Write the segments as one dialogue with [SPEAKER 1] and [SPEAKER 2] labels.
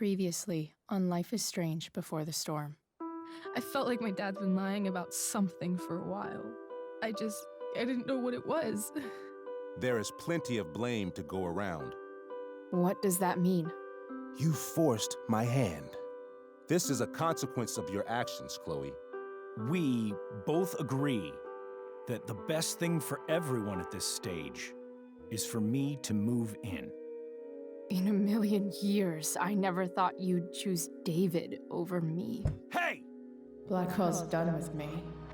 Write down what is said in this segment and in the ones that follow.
[SPEAKER 1] Previously on Life is Strange Before the Storm.
[SPEAKER 2] I felt like my dad's been lying about something for a while. I didn't know what it was.
[SPEAKER 3] There is plenty of blame to go around.
[SPEAKER 1] What does that mean?
[SPEAKER 3] You forced my hand. This is a consequence of your actions, Chloe.
[SPEAKER 4] We both agree that the best thing for everyone at this stage is for me to move in.
[SPEAKER 1] In a million years, I never thought you'd choose David over me.
[SPEAKER 4] Hey!
[SPEAKER 1] Blackwell's done with me.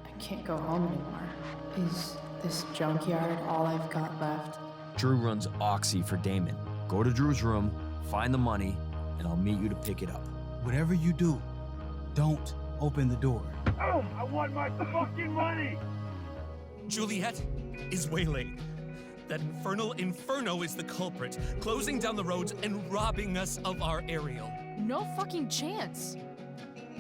[SPEAKER 1] I can't go home anymore. Is this junkyard all I've got left?
[SPEAKER 5] Drew runs Oxy for Damon. Go to Drew's room, find the money, and I'll meet you to pick it up.
[SPEAKER 6] Whatever you do, don't open the door.
[SPEAKER 7] Oh, I want my fucking money!
[SPEAKER 8] Juliet is waylaid. That infernal Inferno is the culprit, closing down the roads and robbing us of our aerial.
[SPEAKER 1] No fucking chance.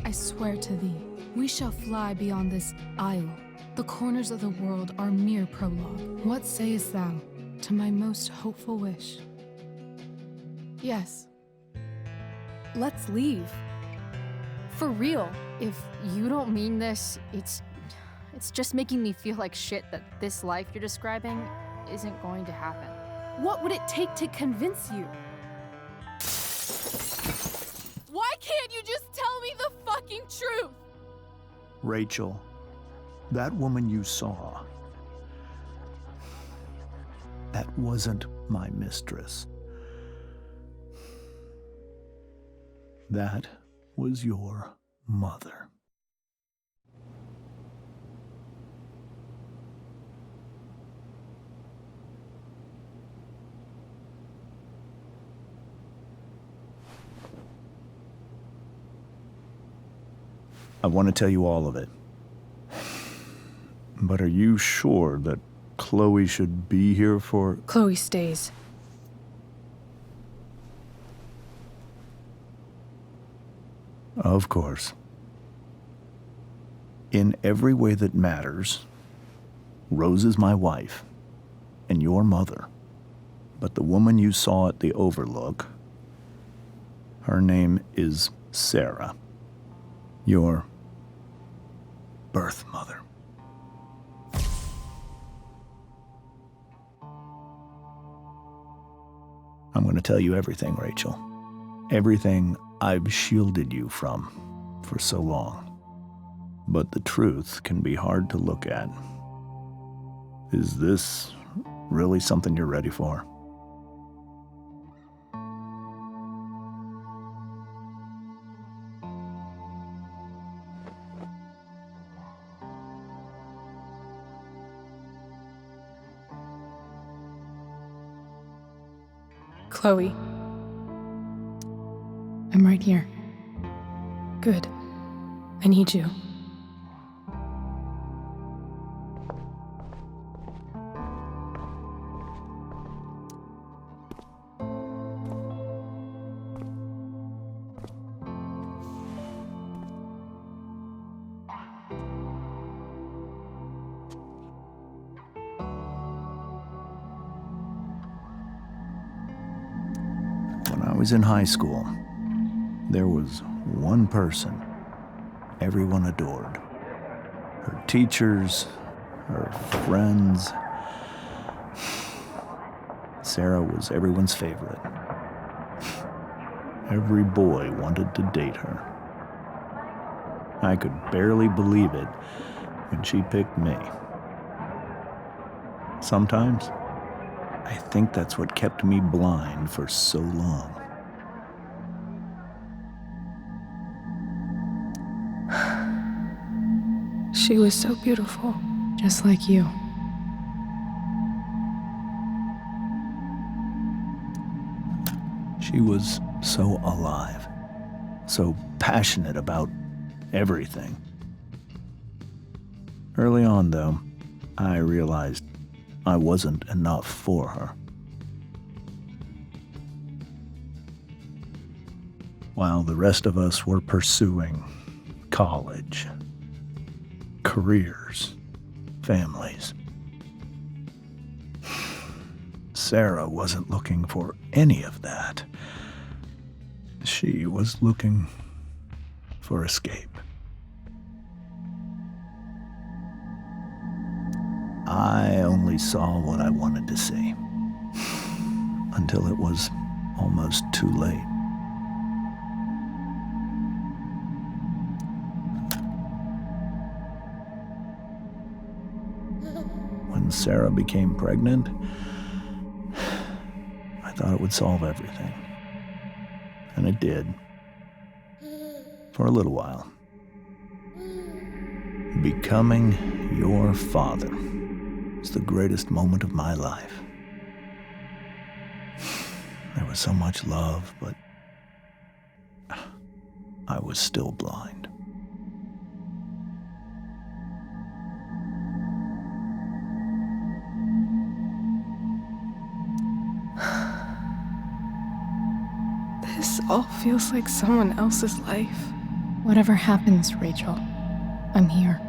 [SPEAKER 2] I swear to thee, we shall fly beyond this isle. The corners of the world are mere prologue. What sayest thou to my most hopeful wish?
[SPEAKER 1] Yes.
[SPEAKER 2] Let's leave. For real.
[SPEAKER 1] If you don't mean this, it's just making me feel like shit that this life you're describing isn't going to happen.
[SPEAKER 2] What would it take to convince you? Why can't you just tell me the fucking truth?
[SPEAKER 9] Rachel, that woman you saw, that wasn't my mistress. That was your mother. I want to tell you all of it. But are you sure that Chloe should be here for...
[SPEAKER 2] Chloe stays.
[SPEAKER 9] Of course. In every way that matters, Rose is my wife and your mother. But the woman you saw at the Overlook, her name is Sarah. Your birth mother. I'm going to tell you everything, Rachel. Everything I've shielded you from for so long. But the truth can be hard to look at. Is this really something you're ready for?
[SPEAKER 2] Chloe. I'm right here. Good. I need you.
[SPEAKER 9] When I was in high school, there was one person everyone adored. Her teachers, her friends. Sarah was everyone's favorite. Every boy wanted to date her. I could barely believe it when she picked me. Sometimes, I think that's what kept me blind for so long.
[SPEAKER 2] She was so beautiful, just like you.
[SPEAKER 9] She was so alive, so passionate about everything. Early on, though, I realized I wasn't enough for her. While the rest of us were pursuing college, careers, families, Sarah wasn't looking for any of that. She was looking for escape. I only saw what I wanted to see, until it was almost too late. When Sarah became pregnant, I thought it would solve everything. And it did. For a little while. Becoming your father was the greatest moment of my life. There was so much love, but I was still blind.
[SPEAKER 2] This all feels like someone else's life.
[SPEAKER 1] Whatever happens, Rachel, I'm here.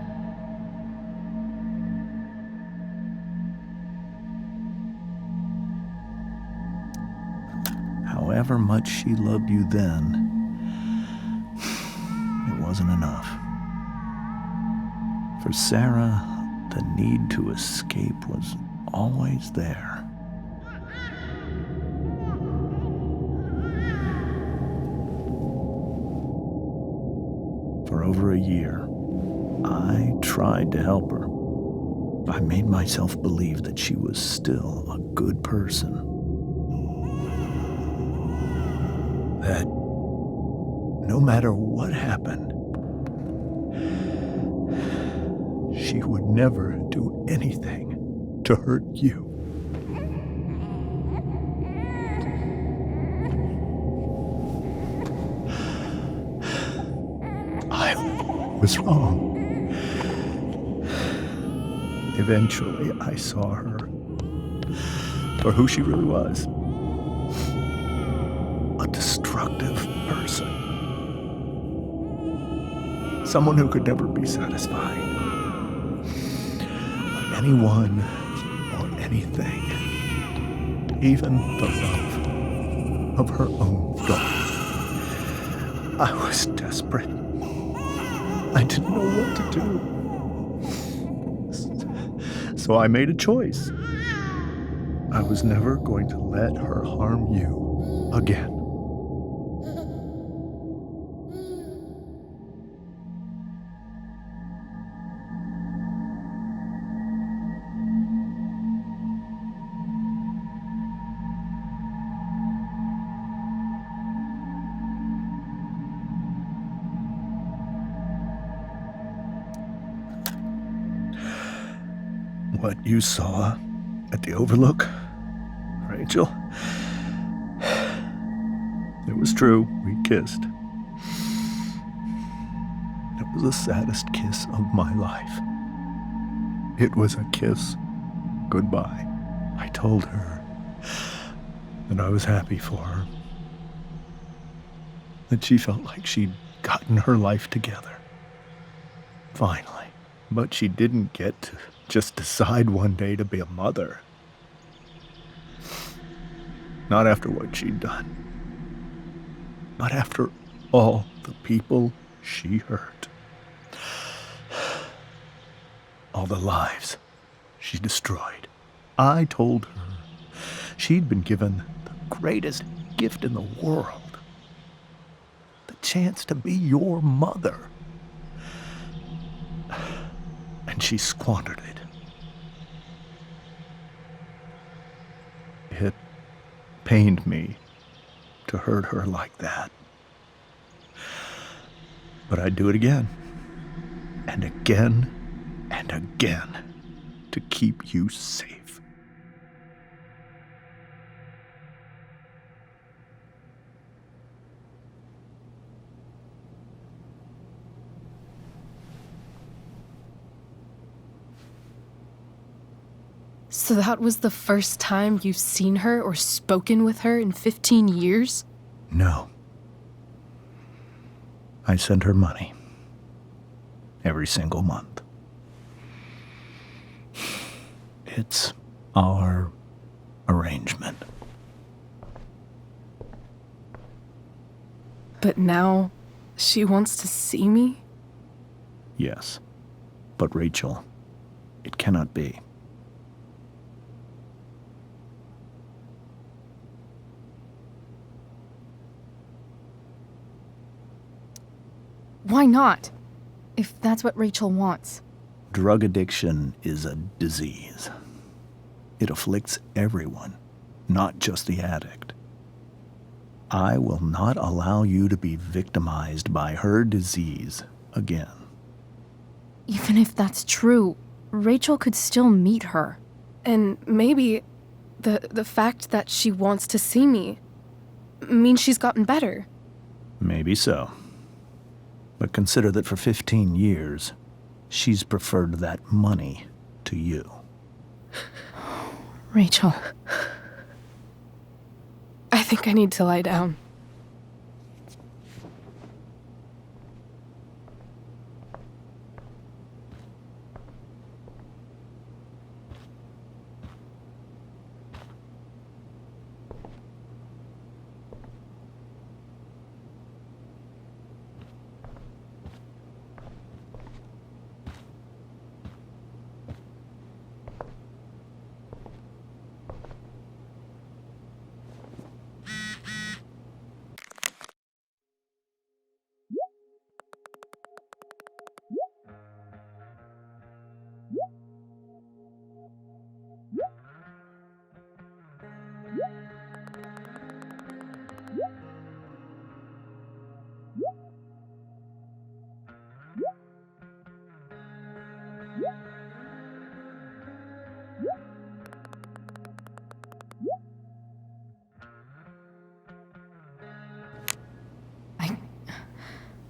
[SPEAKER 9] However much she loved you then, it wasn't enough. For Sarah, the need to escape was always there. For over a year, I tried to help her. I made myself believe that she was still a good person. That no matter what happened, she would never do anything to hurt you. I was wrong. Eventually, I saw her for who she really was. A destructive person. Someone who could never be satisfied by anyone or anything. Even the love of her own daughter. I was desperate. I didn't know what to do. So I made a choice. I was never going to let her harm you again. What you saw at the Overlook, Rachel, it was true. We kissed. It was the saddest kiss of my life. It was a kiss goodbye. I told her that I was happy for her, that she felt like she'd gotten her life together. Finally. But she didn't get to just decide one day to be a mother. Not after what she'd done. Not after all the people she hurt. All the lives she destroyed. I told her she'd been given the greatest gift in the world. The chance to be your mother. And she squandered it. It pained me to hurt her like that. But I'd do it again, and again, and again, to keep you safe.
[SPEAKER 2] So that was the first time you've seen her or spoken with her in 15 years?
[SPEAKER 9] No. I sent her money. Every single month. It's our arrangement.
[SPEAKER 2] But now, she wants to see me?
[SPEAKER 9] Yes. But Rachel, it cannot be.
[SPEAKER 1] Why not? If that's what Rachel wants.
[SPEAKER 9] Drug addiction is a disease. It afflicts everyone, not just the addict. I will not allow you to be victimized by her disease again.
[SPEAKER 1] Even if that's true, Rachel could still meet her.
[SPEAKER 2] And maybe the fact that she wants to see me means she's gotten better.
[SPEAKER 9] Maybe so. But consider that for 15 years, she's preferred that money to you.
[SPEAKER 1] Rachel.
[SPEAKER 2] I think I need to lie down.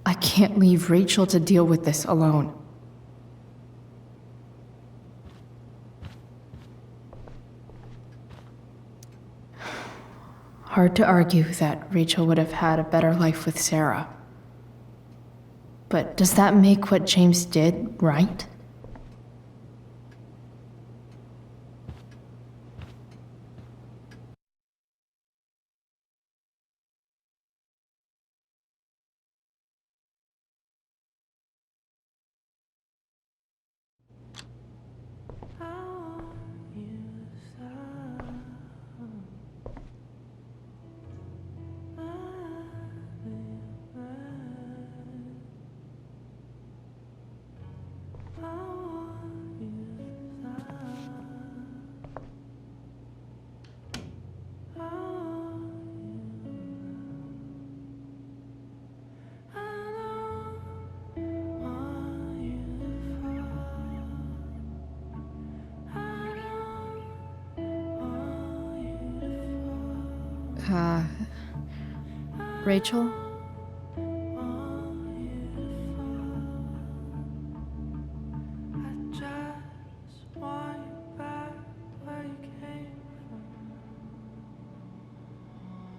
[SPEAKER 1] I can't leave Rachel to deal with this alone. Hard to argue that Rachel would have had a better life with Sarah. But does that make what James did right? Rachel?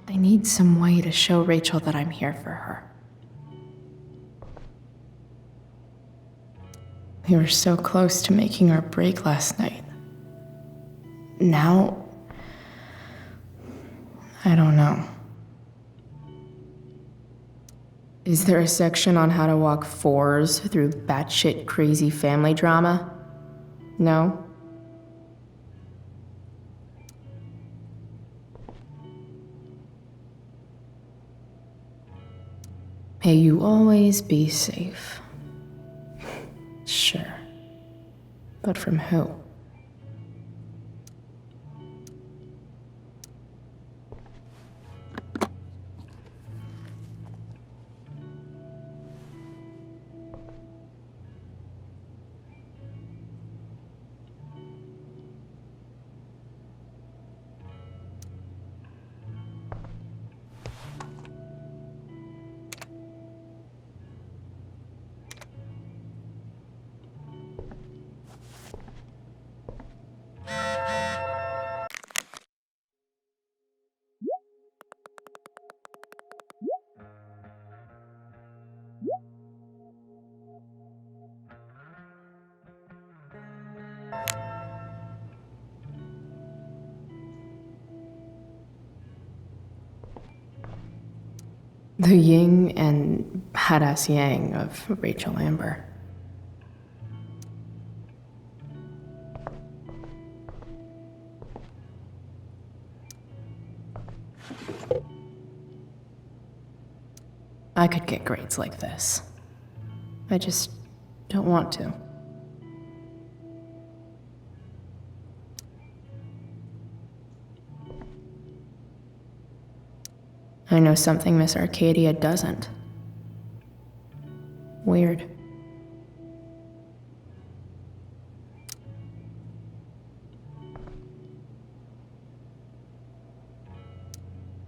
[SPEAKER 1] I need some way to show Rachel that I'm here for her. We were so close to making our break last night. Now, I don't know. Is there a section on how to walk fours through batshit crazy family drama? No? May you always be safe. Sure. But from who?
[SPEAKER 10] The yin and badass yang of Rachel Amber. I could get grades like this. I just don't want to. I know something Miss Arcadia doesn't. Weird.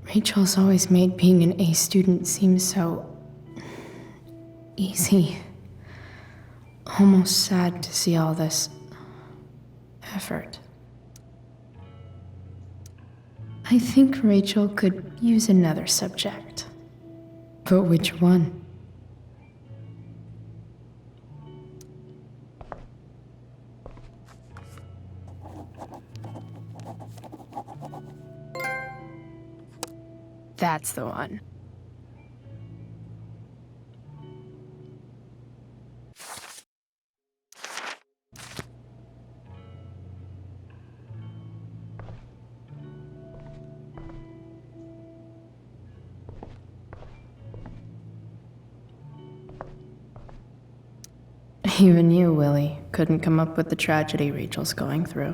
[SPEAKER 10] Rachel's always made being an A student seem so easy. Almost sad to see all this effort. I think Rachel could use another subject. But which one? That's the one. Even you, Willie, couldn't come up with the tragedy Rachel's going through.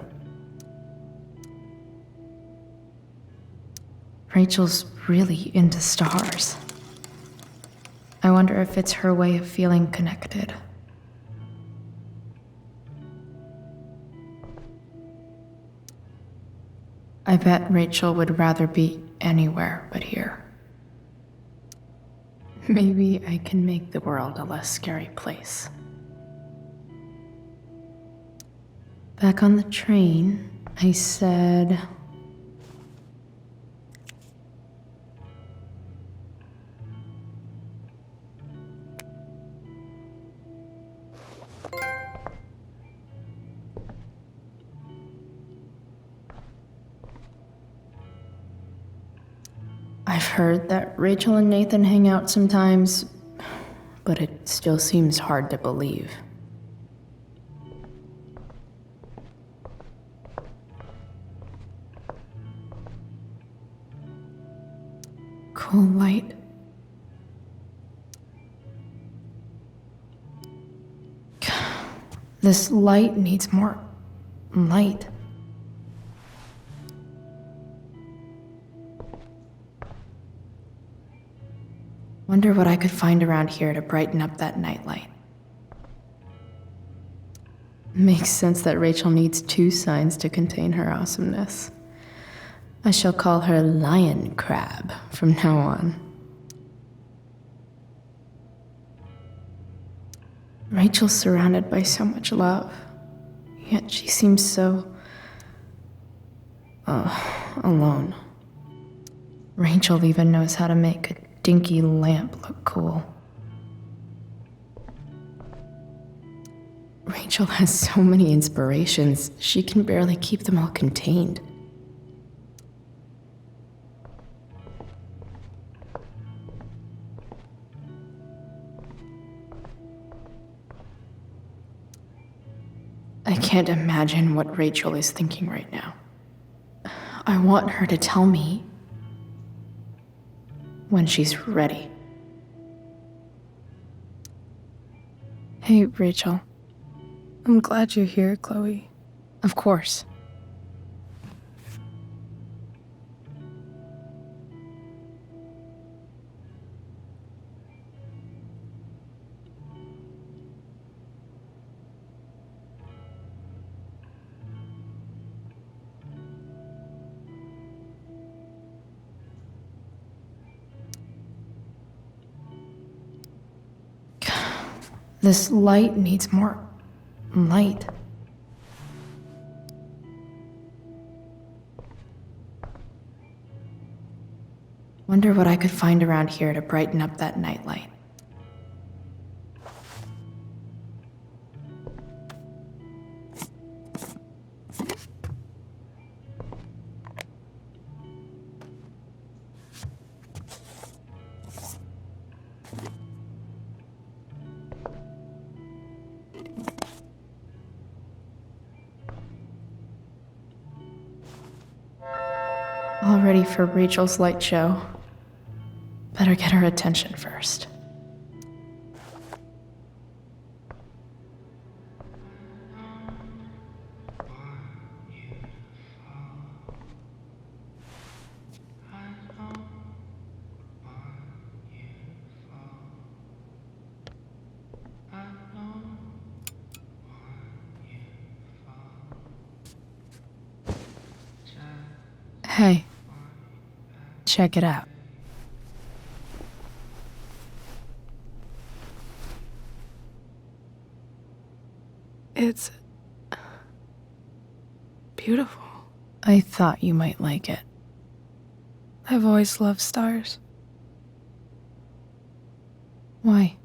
[SPEAKER 10] Rachel's really into stars. I wonder if it's her way of feeling connected. I bet Rachel would rather be anywhere but here. Maybe I can make the world a less scary place. Back on the train, I said... I've heard that Rachel and Nathan hang out sometimes, but it still seems hard to believe. Cool light. This light needs more light. Wonder what I could find around here to brighten up that nightlight. Makes sense that Rachel needs 2 signs to contain her awesomeness. I shall call her Lion Crab from now on. Rachel's surrounded by so much love, yet she seems so... alone. Rachel even knows how to make a dinky lamp look cool. Rachel has so many inspirations, she can barely keep them all contained. I can't imagine what Rachel is thinking right now. I want her to tell me when she's ready. Hey, Rachel. I'm glad you're here, Chloe. Of course. This light needs more light. Wonder what I could find around here to brighten up that nightlight. All ready for Rachel's light show. Better get her attention first. Hey, check it out.
[SPEAKER 2] It's beautiful.
[SPEAKER 10] I thought you might like it.
[SPEAKER 2] I've always loved stars.
[SPEAKER 10] Why?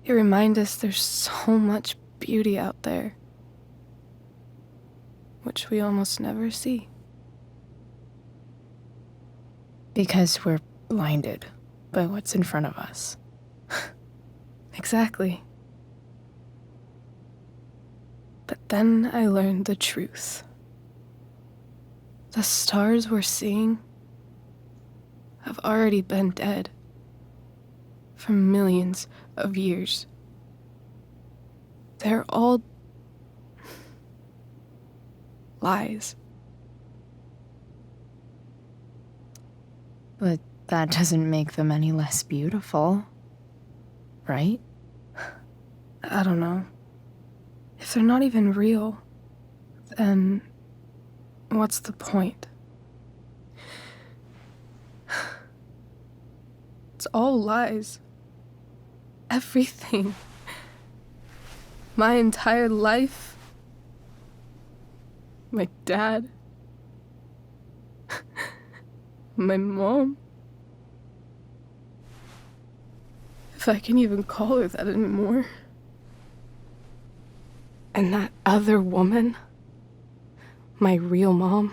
[SPEAKER 2] They remind us there's so much beauty out there, which we almost never see.
[SPEAKER 10] Because we're blinded by what's in front of us.
[SPEAKER 2] Exactly. But then I learned the truth. The stars we're seeing have already been dead for millions of years. They're all lies.
[SPEAKER 10] But that doesn't make them any less beautiful, right?
[SPEAKER 2] I don't know. If they're not even real, then what's the point? It's all lies. Everything. My entire life. My dad. My mom. If I can even call her that anymore. And that other woman, my real mom,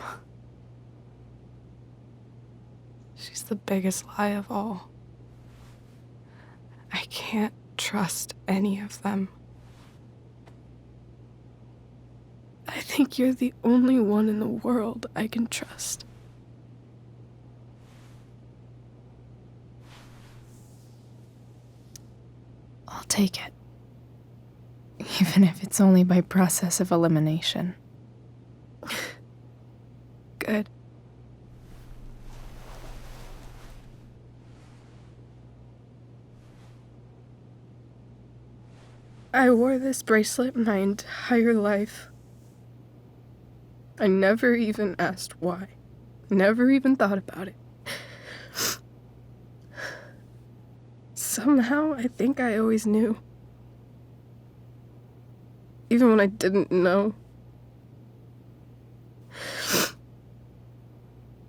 [SPEAKER 2] she's the biggest lie of all. I can't trust any of them. I think you're the only one in the world I can trust.
[SPEAKER 10] I'll take it. Even if it's only by process of elimination.
[SPEAKER 2] Good. I wore this bracelet my entire life. I never even asked why. Never even thought about it. Somehow, I think I always knew. Even when I didn't know.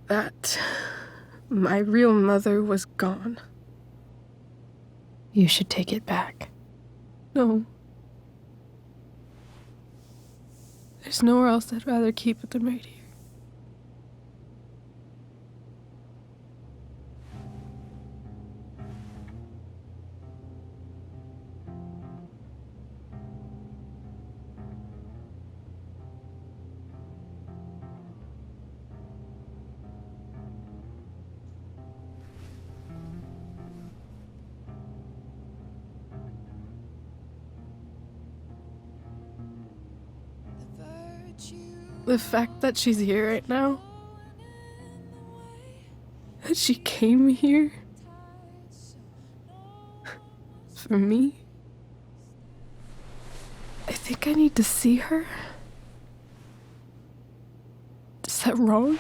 [SPEAKER 2] That my real mother was gone.
[SPEAKER 10] You should take it back.
[SPEAKER 2] No. There's nowhere else I'd rather keep it than right here. The fact that she's here right now, that she came here for me, I think I need to see her. Is that wrong?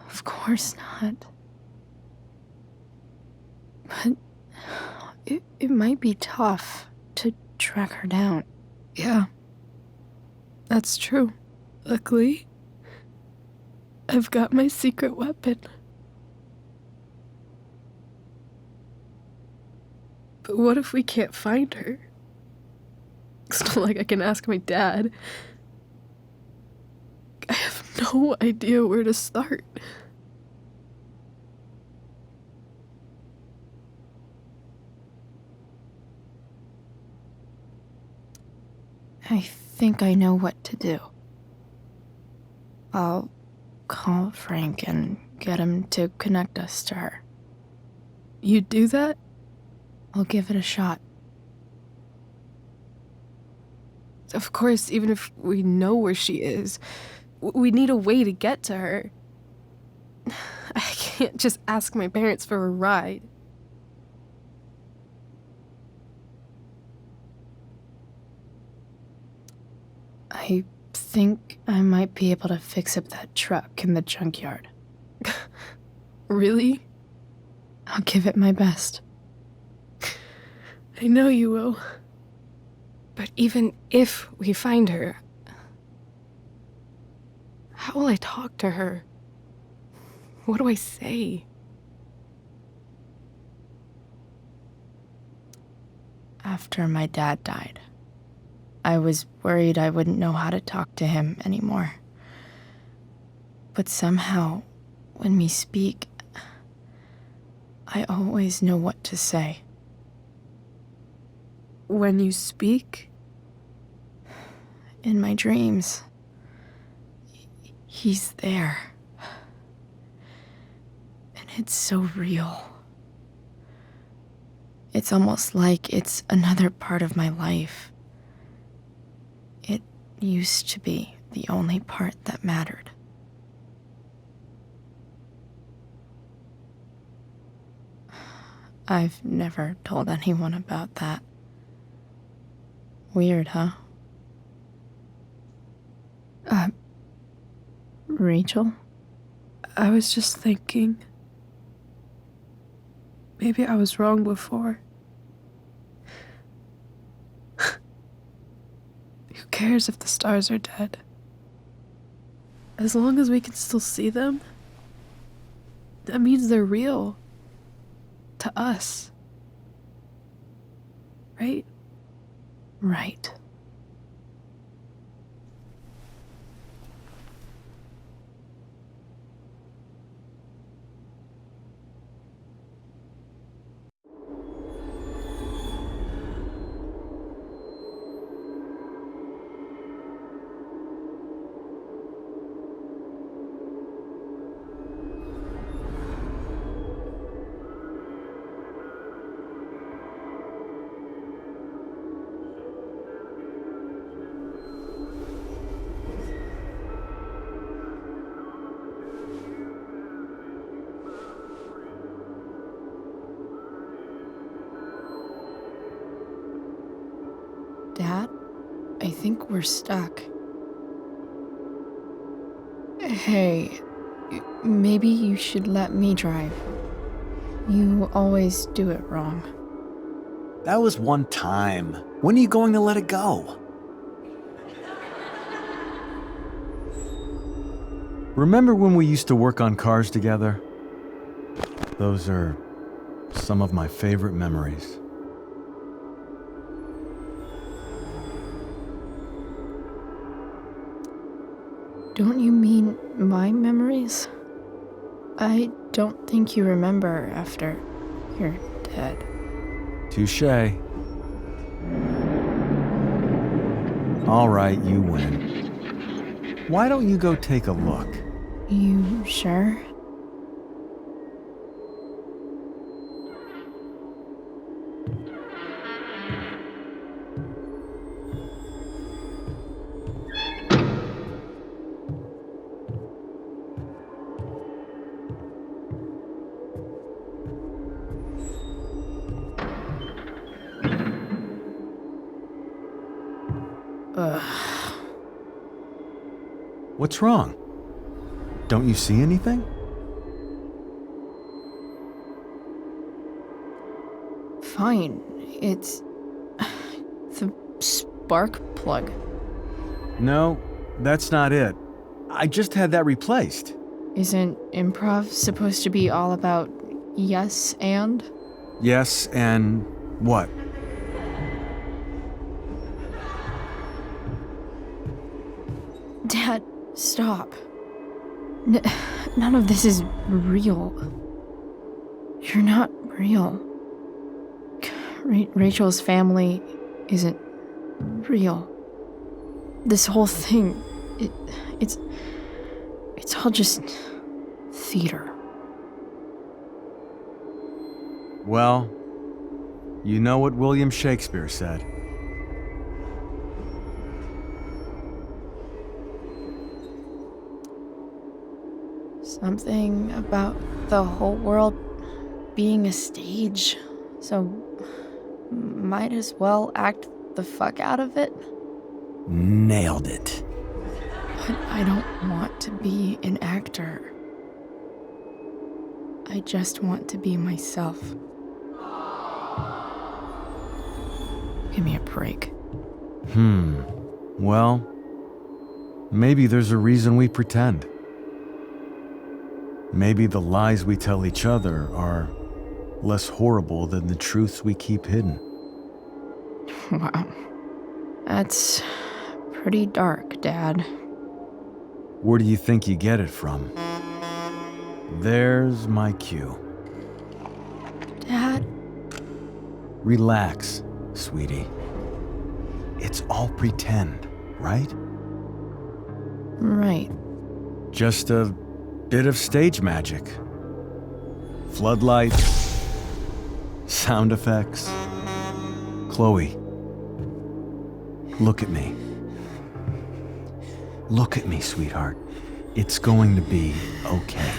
[SPEAKER 10] Of course not. But it might be tough to track her down.
[SPEAKER 2] Yeah, that's true. Luckily, I've got my secret weapon. But what if we can't find her? It's not like I can ask my dad. I have no idea where to start.
[SPEAKER 10] I think I know what to do. I'll call Frank and get him to connect us to her.
[SPEAKER 2] You'd do that?
[SPEAKER 10] I'll give it a shot.
[SPEAKER 2] Of course, even if we know where she is, we need a way to get to her. I can't just ask my parents for a ride.
[SPEAKER 10] I think I might be able to fix up that truck in the junkyard.
[SPEAKER 2] Really?
[SPEAKER 10] I'll give it my best.
[SPEAKER 2] I know you will. But even if we find her, how will I talk to her? What do I say?
[SPEAKER 10] After my dad died, I was worried I wouldn't know how to talk to him anymore. But somehow, when we speak, I always know what to say.
[SPEAKER 2] When you speak?
[SPEAKER 10] In my dreams, he's there. And it's so real. It's almost like it's another part of my life. It used to be the only part that mattered. I've never told anyone about that. Weird, huh? Rachel?
[SPEAKER 2] I was just thinking. Maybe I was wrong before. Who cares if the stars are dead? As long as we can still see them, that means they're real. To us. Right?
[SPEAKER 10] Right. Dad, I think we're stuck. Hey, maybe you should let me drive. You always do it wrong.
[SPEAKER 11] That was one time. When are you going to let it go?
[SPEAKER 5] Remember when we used to work on cars together? Those are some of my favorite memories.
[SPEAKER 10] Don't you mean my memories? I don't think you remember after you're dead.
[SPEAKER 5] Touché. All right, you win. Why don't you go take a look?
[SPEAKER 10] You sure?
[SPEAKER 5] What's wrong? Don't you see anything?
[SPEAKER 10] Fine. It's the spark plug.
[SPEAKER 5] No, that's not it. I just had that replaced.
[SPEAKER 10] Isn't improv supposed to be all about yes and?
[SPEAKER 5] Yes, and what?
[SPEAKER 10] Dad, stop. None of this is real. You're not real. Rachel's family isn't real. This whole thing, it's all just theater.
[SPEAKER 5] Well, you know what William Shakespeare said.
[SPEAKER 10] Something about the whole world being a stage, so might as well act the fuck out of it.
[SPEAKER 11] Nailed it.
[SPEAKER 10] But I don't want to be an actor. I just want to be myself. Give me a break.
[SPEAKER 5] Well, maybe there's a reason we pretend. Maybe the lies we tell each other are less horrible than the truths we keep hidden.
[SPEAKER 10] Wow. That's pretty dark, Dad.
[SPEAKER 5] Where do you think you get it from? There's my cue.
[SPEAKER 10] Dad?
[SPEAKER 5] Relax, sweetie. It's all pretend, right?
[SPEAKER 10] Right.
[SPEAKER 5] Just a bit of stage magic. Floodlights, sound effects. Chloe, look at me. Look at me, sweetheart. It's going to be okay.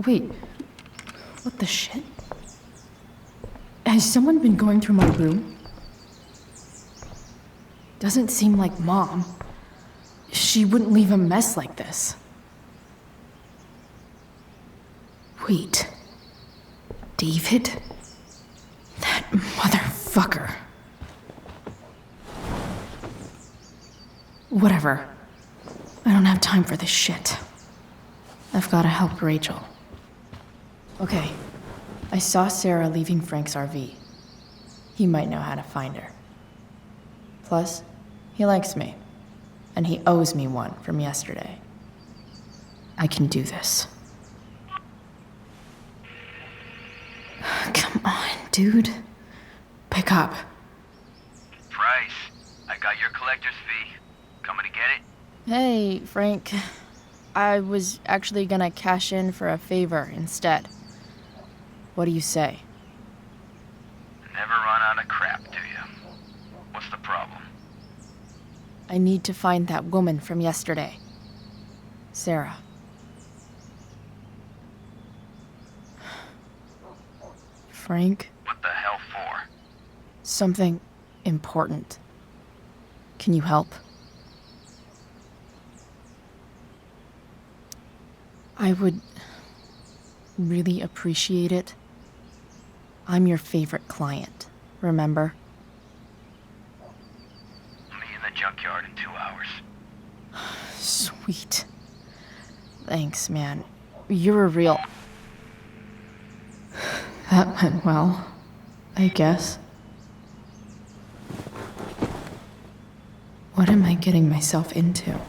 [SPEAKER 1] Wait, what the shit? Has someone been going through my room? Doesn't seem like Mom. She wouldn't leave a mess like this. Wait. David? That motherfucker. Whatever. I don't have time for this shit. I've gotta help Rachel. Okay. I saw Sarah leaving Frank's RV. He might know how to find her. Plus, he likes me. And he owes me one from yesterday. I can do this. Come on, dude. Pick up.
[SPEAKER 12] Price, I got your collector's fee. Coming to get it?
[SPEAKER 10] Hey, Frank. I was actually gonna cash in for a favor instead. What do you say?
[SPEAKER 12] Never run out of crap, do you? What's the problem?
[SPEAKER 10] I need to find that woman from yesterday. Sarah. Frank?
[SPEAKER 12] What the hell for?
[SPEAKER 10] Something important. Can you help? I would really appreciate it. I'm your favorite client, remember?
[SPEAKER 12] Meet in the junkyard in 2 hours.
[SPEAKER 10] Sweet. Thanks, man. You're a real... That went well, I guess. What am I getting myself into?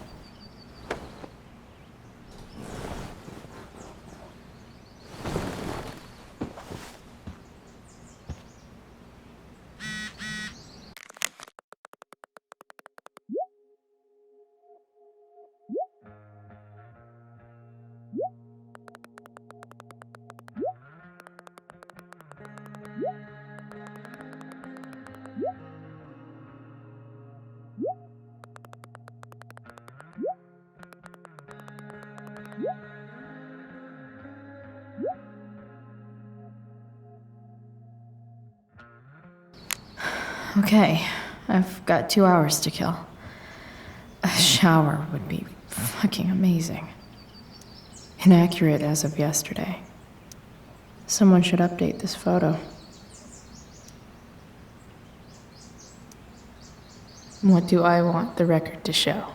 [SPEAKER 10] Okay, I've got 2 hours to kill. A shower would be fucking amazing.
[SPEAKER 1] Inaccurate as of yesterday. Someone should update this photo. What do I want the record to show?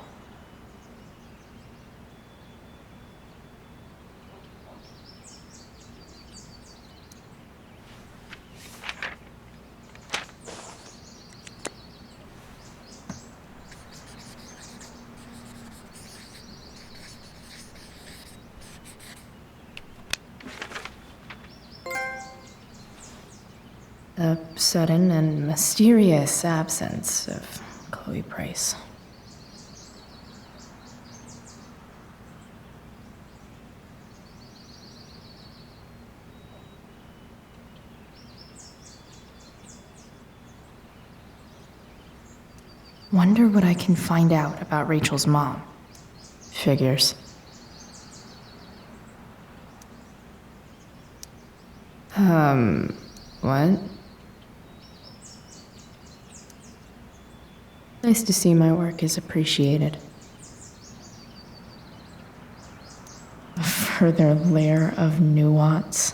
[SPEAKER 1] The sudden and mysterious absence of Chloe Price. Wonder what I can find out about Rachel's mom. Figures. What? Nice to see my work is appreciated. A further layer of nuance.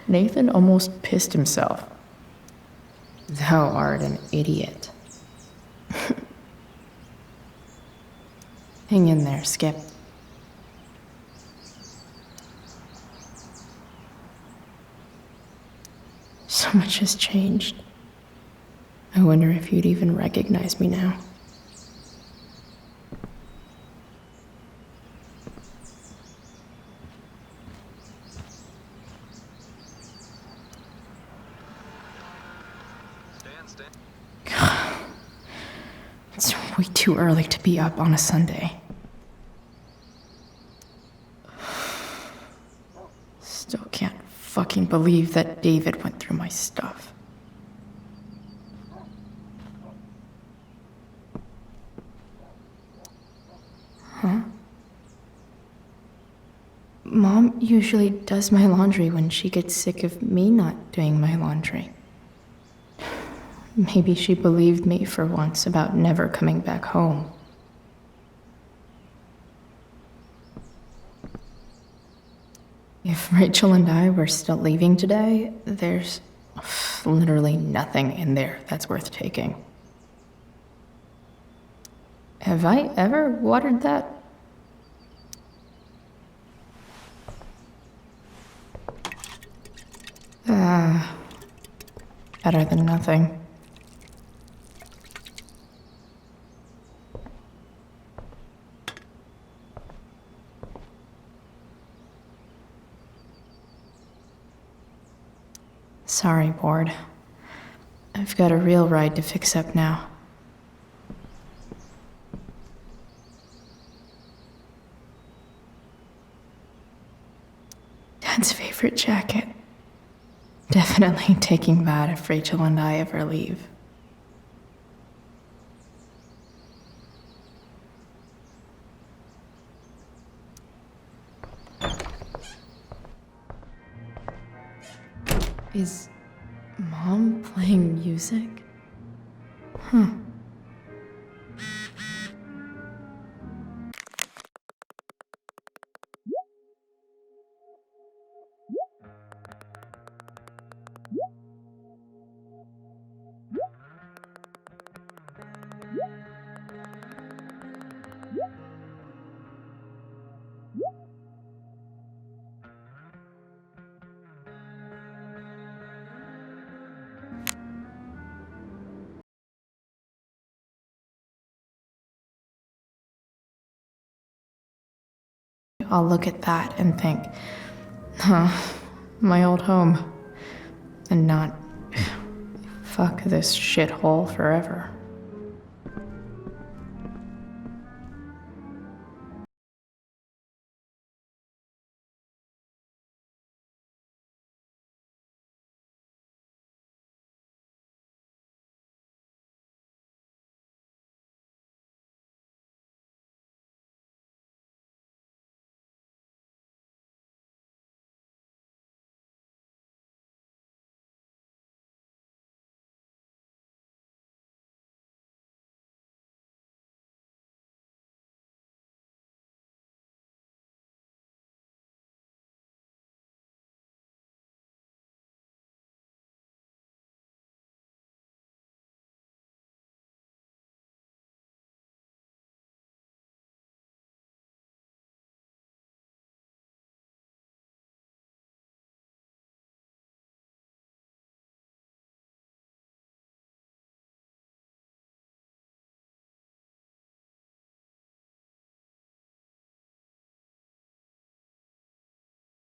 [SPEAKER 1] Nathan almost pissed himself. Thou art an idiot. Hang in there, Skip. So much has changed. I wonder if you'd even recognize me now. It's way too early to be up on a Sunday. Still can't fucking believe that David went through my stuff. Huh? Mom usually does my laundry when she gets sick of me not doing my laundry. Maybe she believed me for once about never coming back home. If Rachel and I were still leaving today, there's literally nothing in there that's worth taking. Have I ever watered that? Better than nothing. Sorry, board. I've got a real ride to fix up now. Dad's favorite jacket. Definitely taking that if Rachel and I ever leave. Is Mom playing music? Huh. I'll look at that and think, huh, my old home. And not, fuck this shithole forever.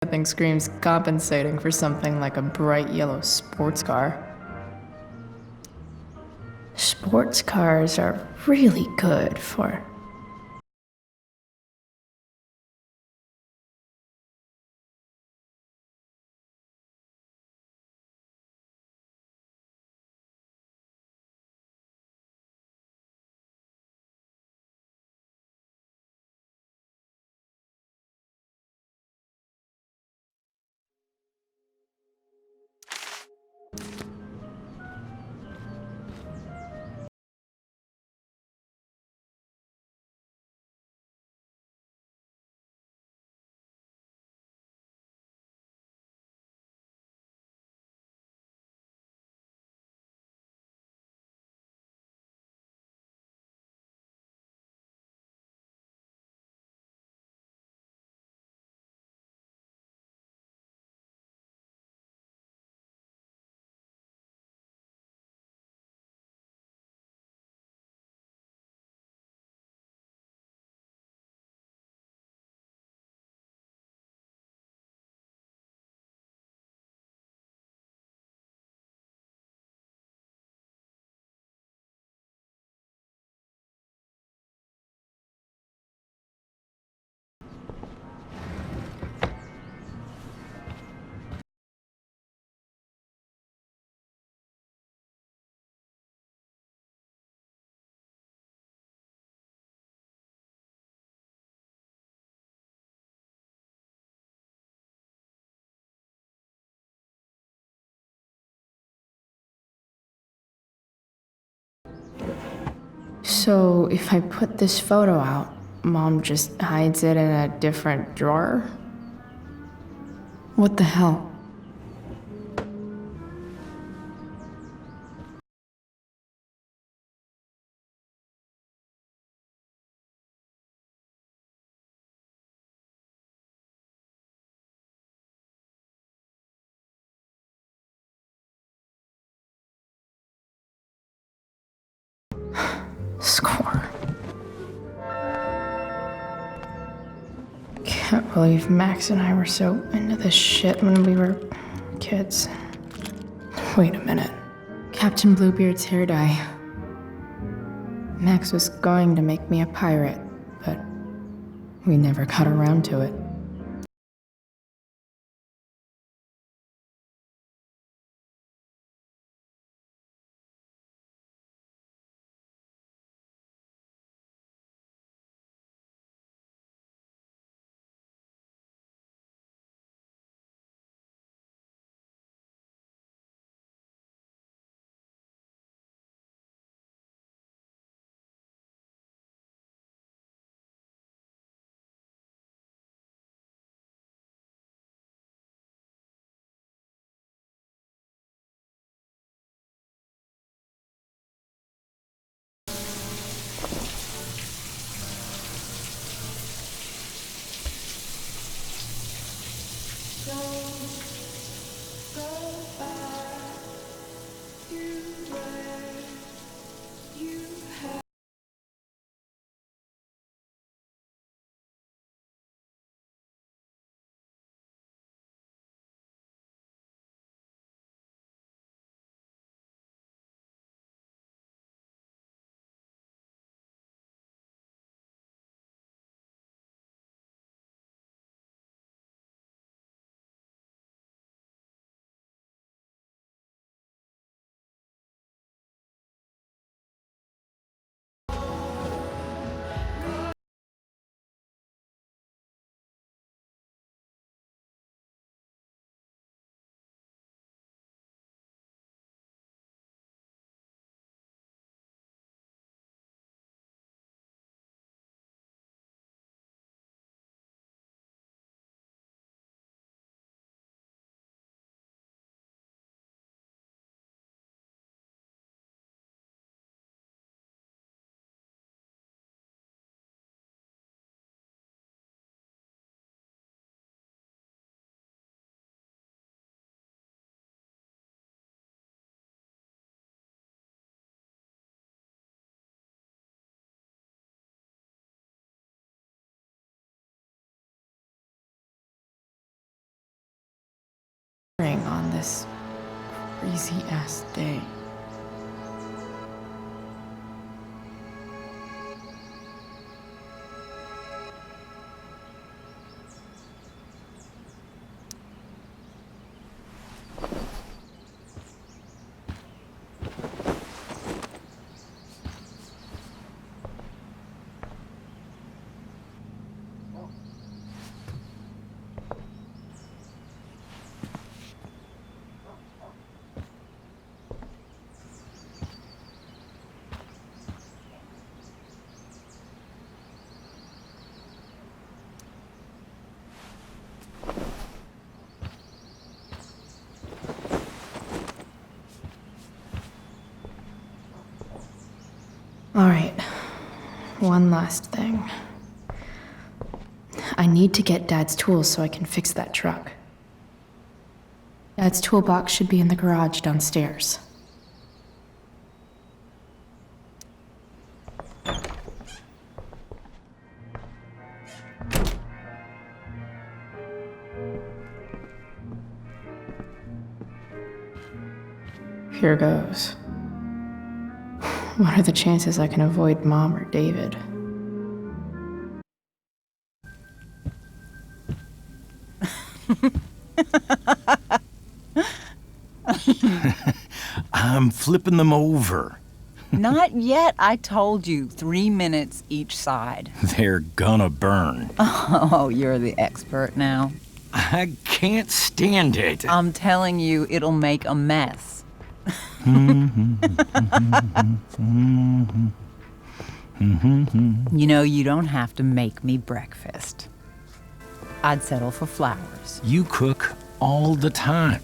[SPEAKER 1] That thing screams compensating for something like a bright yellow sports car. Sports cars are really good for... So, if I put this photo out, Mom just hides it in a different drawer? What the hell? Score. Can't believe Max and I were so into this shit when we were kids. Wait a minute. Captain Bluebeard's hair dye. Max was going to make me a pirate, but we never got around to it. on this crazy ass day. All right, one last thing. I need to get Dad's tools so I can fix that truck. Dad's toolbox should be in the garage downstairs. Here goes. What are the chances I can avoid Mom or David?
[SPEAKER 4] I'm flipping them over.
[SPEAKER 13] Not yet. I told you, 3 minutes each side.
[SPEAKER 4] They're gonna burn.
[SPEAKER 13] Oh, you're the expert now.
[SPEAKER 4] I can't stand it.
[SPEAKER 13] I'm telling you, it'll make a mess. You know, you don't have to make me breakfast. I'd settle for flowers.
[SPEAKER 4] You cook all the time.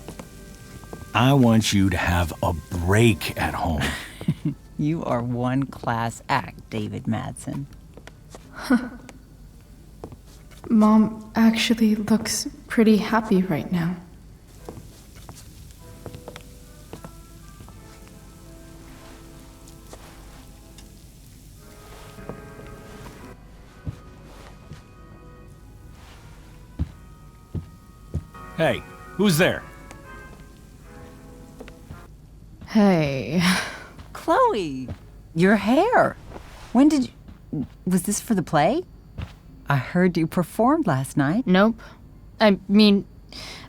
[SPEAKER 4] I want you to have a break at home.
[SPEAKER 13] You are one class act, David Madsen.
[SPEAKER 1] Mom actually looks pretty happy right now.
[SPEAKER 4] Hey, who's there?
[SPEAKER 1] Hey.
[SPEAKER 13] Chloe, your hair. When did you... Was this for the play? I heard you performed last night.
[SPEAKER 1] Nope. I mean,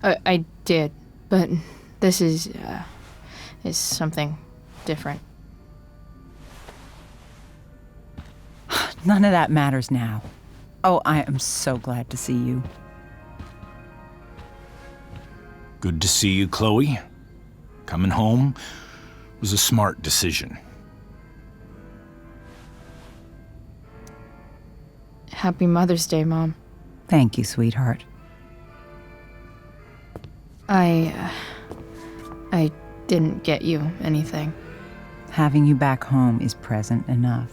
[SPEAKER 1] I did, but this is something different.
[SPEAKER 13] None of that matters now. Oh, I am so glad to see you.
[SPEAKER 4] Good to see you, Chloe. Coming home was a smart decision.
[SPEAKER 1] Happy Mother's Day, Mom.
[SPEAKER 13] Thank you, sweetheart.
[SPEAKER 1] I didn't get you anything.
[SPEAKER 13] Having you back home is present enough.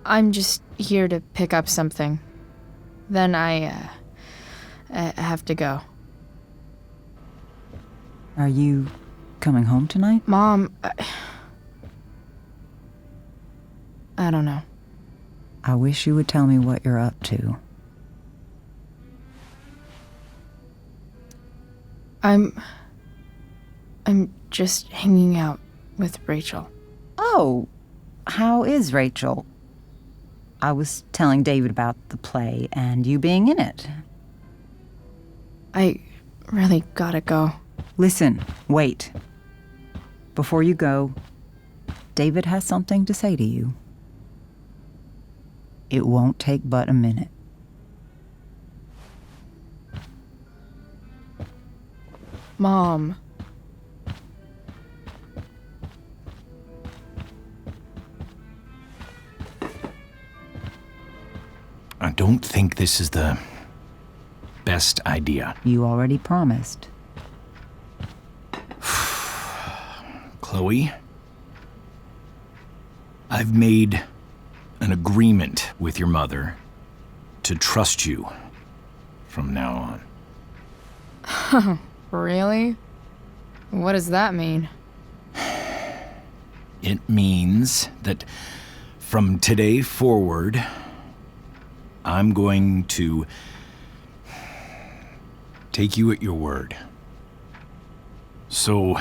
[SPEAKER 1] I'm just here to pick up something. Then I have to go.
[SPEAKER 13] Are you coming home tonight?
[SPEAKER 1] Mom, I don't know.
[SPEAKER 13] I wish you would tell me what you're up to.
[SPEAKER 1] I'm just hanging out with Rachel.
[SPEAKER 13] Oh, how is Rachel? I was telling David about the play and you being in it.
[SPEAKER 1] I really gotta go.
[SPEAKER 13] Listen, wait. Before you go, David has something to say to you. It won't take but a minute.
[SPEAKER 1] Mom.
[SPEAKER 4] I don't think this is the best idea.
[SPEAKER 13] You already promised.
[SPEAKER 4] Chloe, I've made an agreement with your mother to trust you from now
[SPEAKER 1] on. Really? What does that mean?
[SPEAKER 4] It means that from today forward, I'm going to take you at your word. So,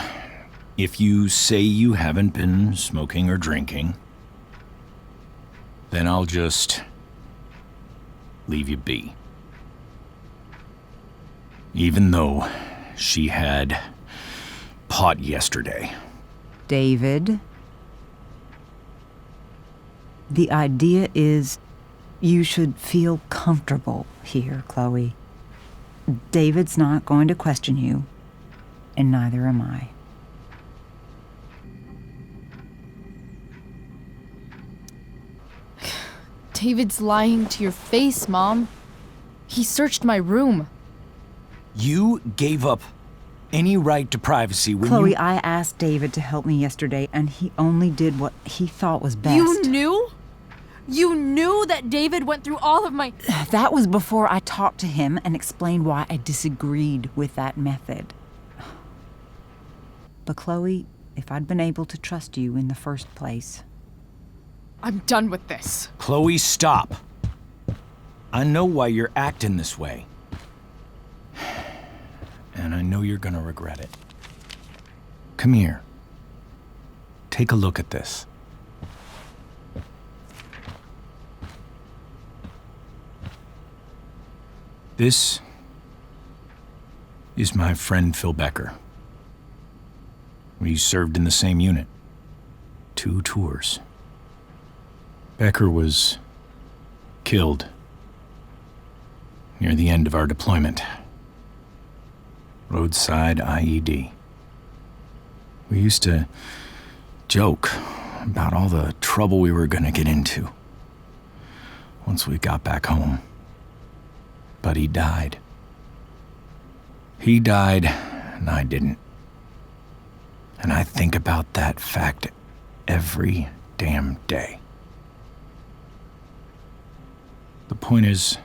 [SPEAKER 4] if you say you haven't been smoking or drinking, then I'll just leave you be. Even though she had pot yesterday.
[SPEAKER 13] David, the idea is you should feel comfortable here, Chloe. David's not going to question you, and neither am I.
[SPEAKER 1] David's lying to your face, Mom. He searched my room.
[SPEAKER 4] You gave up any right to privacy when
[SPEAKER 13] Chloe,
[SPEAKER 4] you...
[SPEAKER 13] I asked David to help me yesterday, and he only did what he thought was best.
[SPEAKER 1] You knew? You knew that David went through all of my...
[SPEAKER 13] That was before I talked to him and explained why I disagreed with that method. But Chloe, if I'd been able to trust you in the first place...
[SPEAKER 1] I'm done with this.
[SPEAKER 4] Chloe, stop. I know why you're acting this way. And I know you're gonna regret it. Come here. Take a look at this. This is my friend Phil Becker. We served in the same unit. 2 tours. Becker was killed near the end of our deployment. Roadside IED. We used to joke about all the trouble we were gonna get into once we got back home. But he died. He died, and I didn't. And I think about that fact every damn day. The point is,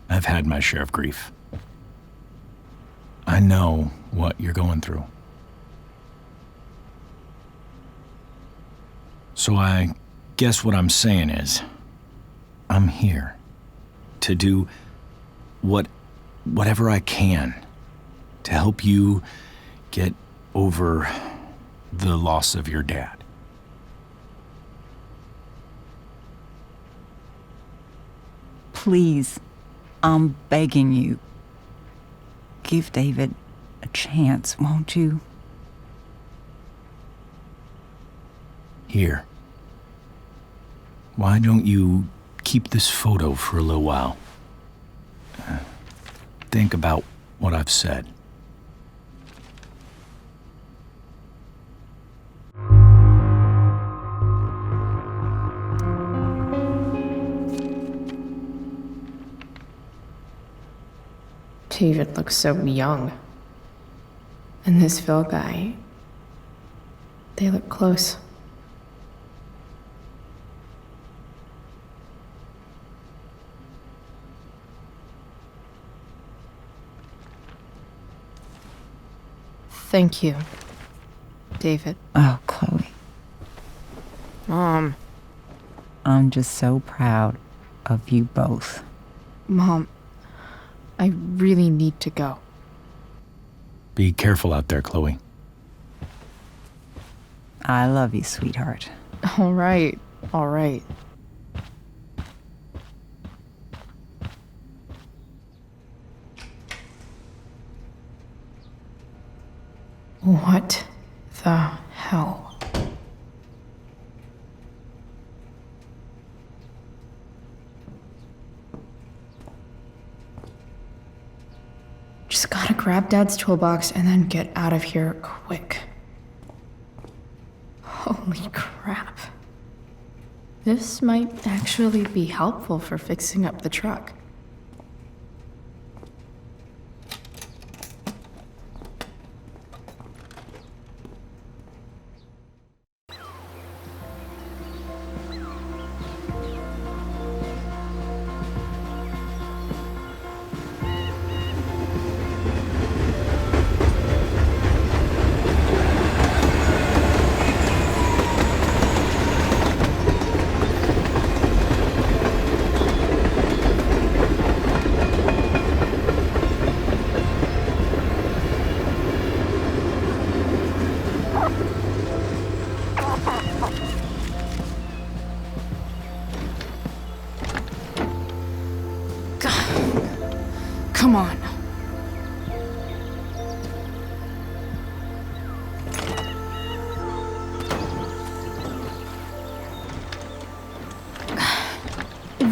[SPEAKER 4] I've had my share of grief. I know what you're going through. So I guess what I'm saying is, I'm here to do whatever I can to help you get over the loss of your dad.
[SPEAKER 13] Please, I'm begging you. Give David a chance, won't you?
[SPEAKER 4] Here. Why don't you keep this photo for a little while? Think about what I've said.
[SPEAKER 1] David looks so young. And this Phil guy, they look close. Thank you, David.
[SPEAKER 13] Oh, Chloe.
[SPEAKER 1] Mom.
[SPEAKER 13] I'm just so proud of you both.
[SPEAKER 1] Mom, I really need to go.
[SPEAKER 4] Be careful out there, Chloe.
[SPEAKER 13] I love you, sweetheart.
[SPEAKER 1] All right, all right. What the hell? Just gotta grab Dad's toolbox and then get out of here quick. Holy crap. This might actually be helpful for fixing up the truck.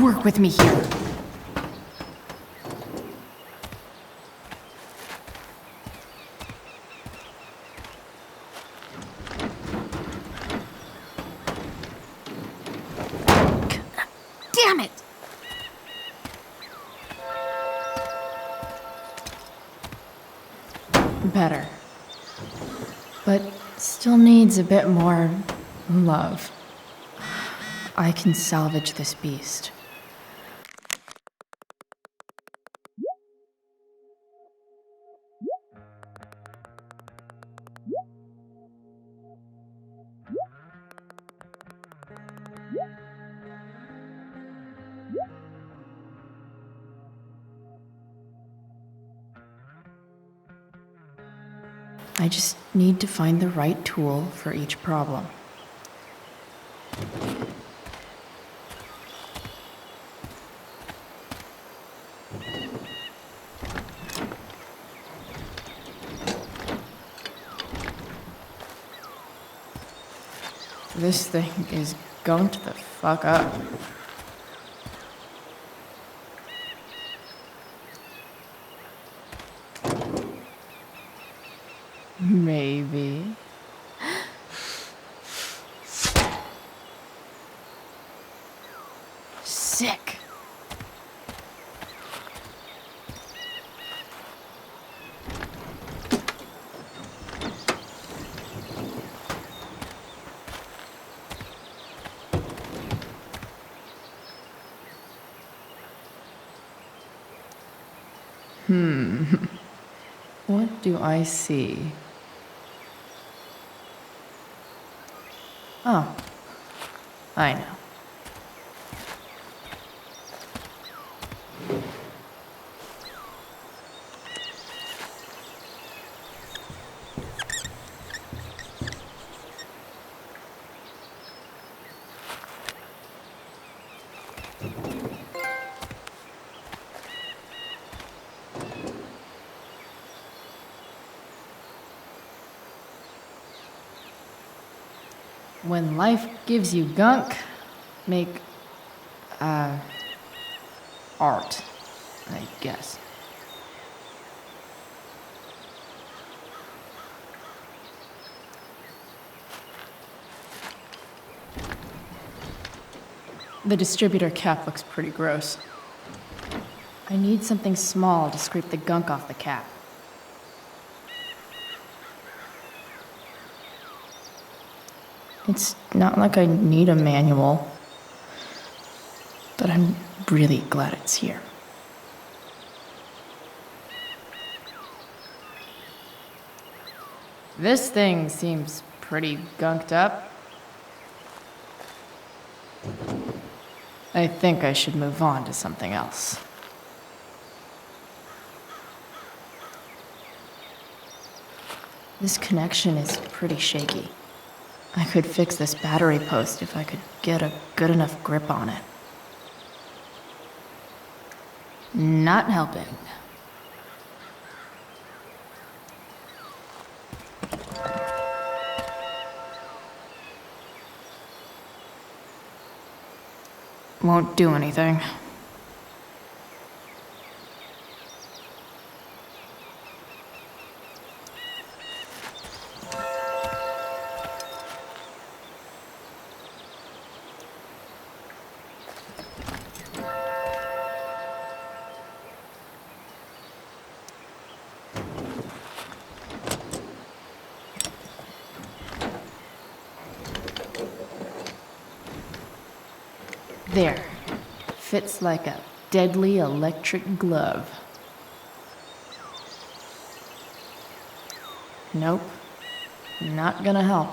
[SPEAKER 1] Work with me here. Damn it! Better. But still needs a bit more love. I can salvage this beast. I just need to find the right tool for each problem. This thing is gunked the fuck up. Maybe. Sick. What do I see? Oh, I know. When life gives you gunk, make, art, I guess. The distributor cap looks pretty gross. I need something small to scrape the gunk off the cap. It's not like I need a manual, but I'm really glad it's here. This thing seems pretty gunked up. I think I should move on to something else. This connection is pretty shaky. I could fix this battery post if I could get a good enough grip on it. Not helping. Won't do anything. There. Fits like a deadly electric glove. Nope. Not gonna help.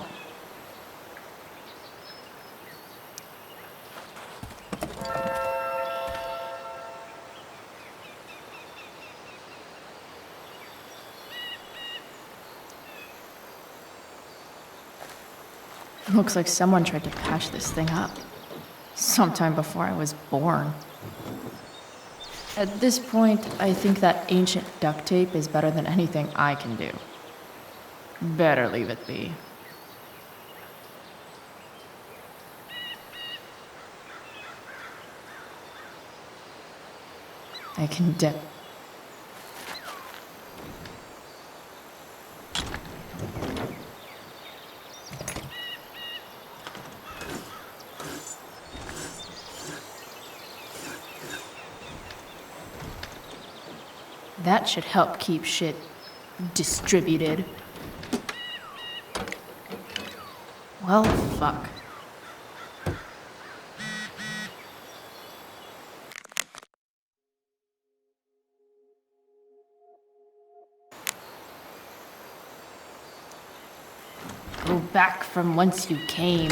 [SPEAKER 1] Looks like someone tried to patch this thing up. Sometime before I was born. At this point, I think that ancient duct tape is better than anything I can do. Better leave it be. I can dip. That should help keep shit distributed. Well, fuck. Go back from whence you came.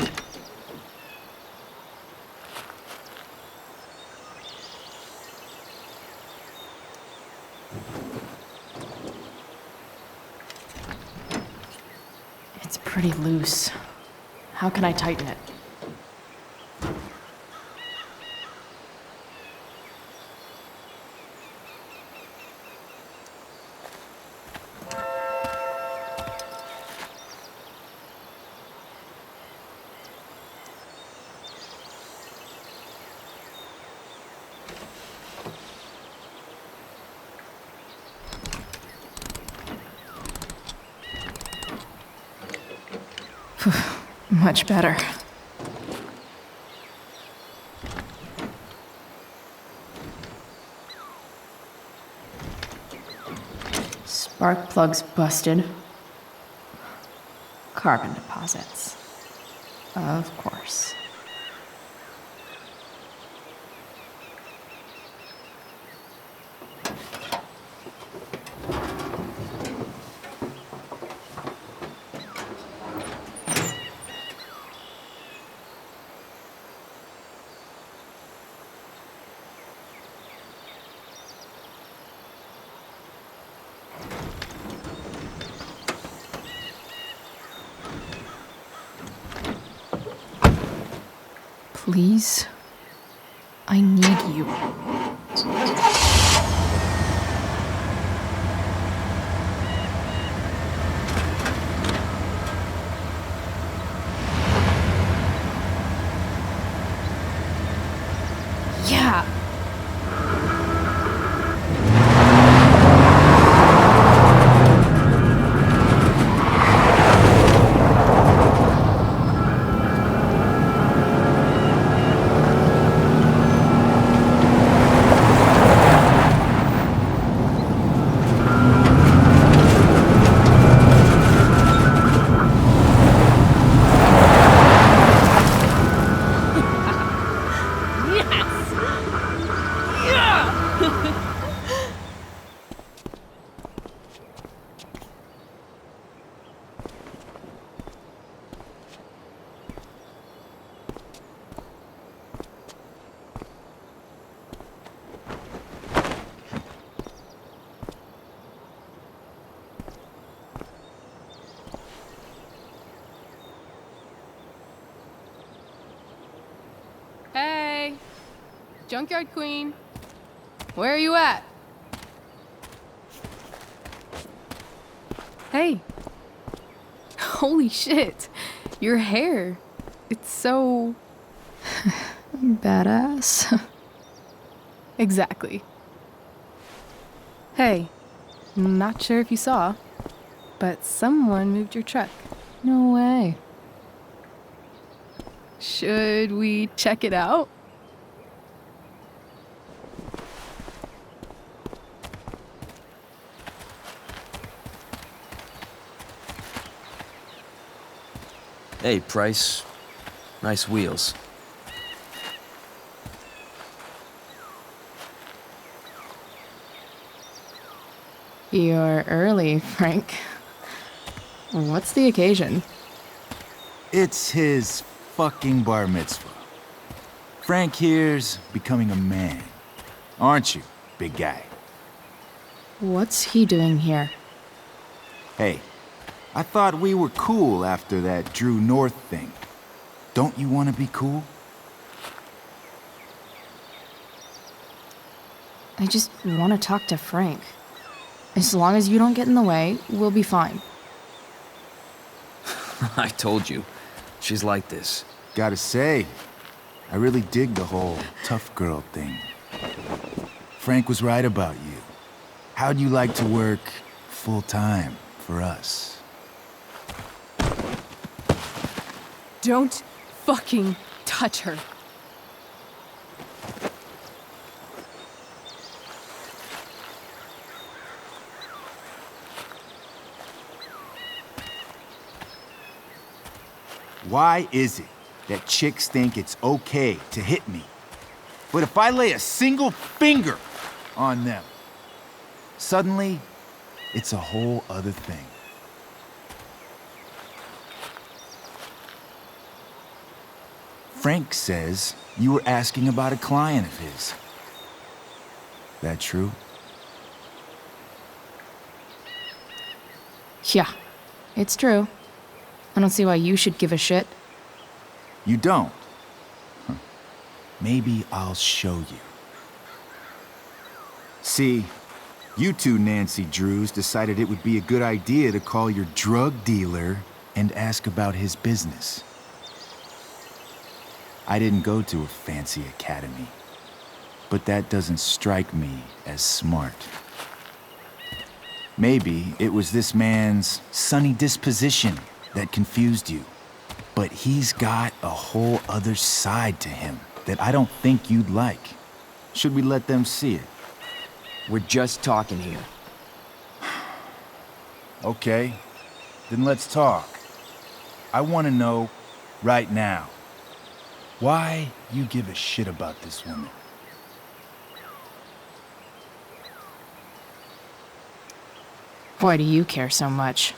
[SPEAKER 1] It's pretty loose. How can I tighten it? Much better. Spark plugs busted. Carbon deposits. Of course. Please, I need you. Yeah.
[SPEAKER 2] Hey, Junkyard Queen, where are you at? Hey, holy shit, your hair, it's so...
[SPEAKER 1] Badass.
[SPEAKER 2] Exactly. Hey, not sure if you saw, but someone moved your truck.
[SPEAKER 1] No way.
[SPEAKER 2] Should we check it out?
[SPEAKER 14] Hey, Price. Nice wheels.
[SPEAKER 1] You're early, Frank. What's the occasion?
[SPEAKER 11] It's his fucking bar mitzvah. Frank here's becoming a man. Aren't you, big guy?
[SPEAKER 1] What's he doing here?
[SPEAKER 11] Hey, I thought we were cool after that Drew North thing. Don't you want to be cool?
[SPEAKER 1] I just want to talk to Frank. As long as you don't get in the way, we'll be fine.
[SPEAKER 14] I told you. She's like this.
[SPEAKER 11] Gotta say, I really dig the whole tough girl thing. Frank was right about you. How'd you like to work full-time for us?
[SPEAKER 2] Don't fucking touch her.
[SPEAKER 11] Why is it that chicks think it's okay to hit me? But if I lay a single finger on them, suddenly it's a whole other thing. Frank says you were asking about a client of his. That true?
[SPEAKER 1] Yeah, it's true. I don't see why you should give a shit.
[SPEAKER 11] You don't? Huh. Maybe I'll show you. See, you two Nancy Drews decided it would be a good idea to call your drug dealer and ask about his business. I didn't go to a fancy academy, but that doesn't strike me as smart. Maybe it was this man's sunny disposition that confused you. But he's got a whole other side to him that I don't think you'd like. Should we let them see it?
[SPEAKER 14] We're just talking here.
[SPEAKER 11] Okay, then let's talk. I want to know right now why you give a shit about this woman.
[SPEAKER 1] Why do you care so much?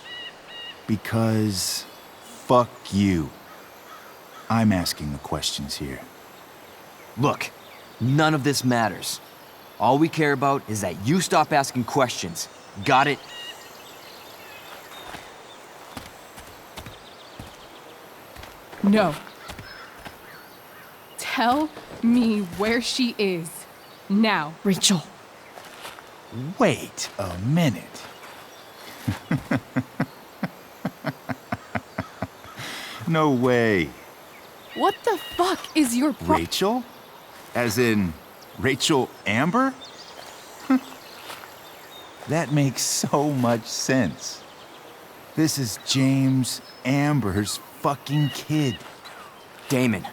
[SPEAKER 11] Because fuck you. I'm asking the questions here.
[SPEAKER 14] Look, none of this matters. All we care about is that you stop asking questions. Got it?
[SPEAKER 2] No. Tell me where she is. Now.
[SPEAKER 1] Rachel.
[SPEAKER 11] Wait a minute. No way.
[SPEAKER 2] What the fuck is your
[SPEAKER 11] Rachel? As in, Rachel Amber? That makes so much sense. This is James Amber's fucking kid.
[SPEAKER 14] Damon.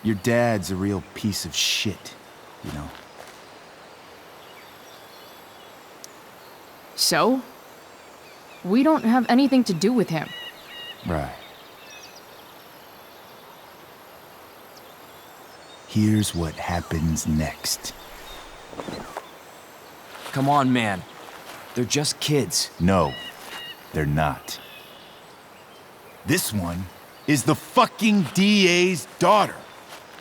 [SPEAKER 11] Your dad's a real piece of shit, you know?
[SPEAKER 1] So? We don't have anything to do with him.
[SPEAKER 11] Right. Here's what happens next.
[SPEAKER 14] Come on, man. They're just kids.
[SPEAKER 11] No, they're not. This one is the fucking DA's daughter.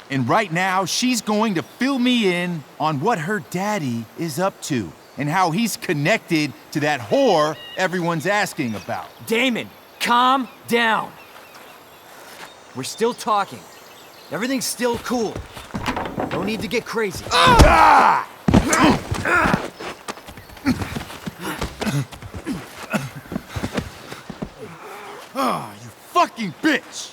[SPEAKER 11] And right now, she's going to fill me in on what her daddy is up to and how he's connected to that whore everyone's asking about.
[SPEAKER 14] Damon, calm down. We're still talking. Everything's still cool. No need to get crazy.
[SPEAKER 11] Ah! Oh, you fucking bitch!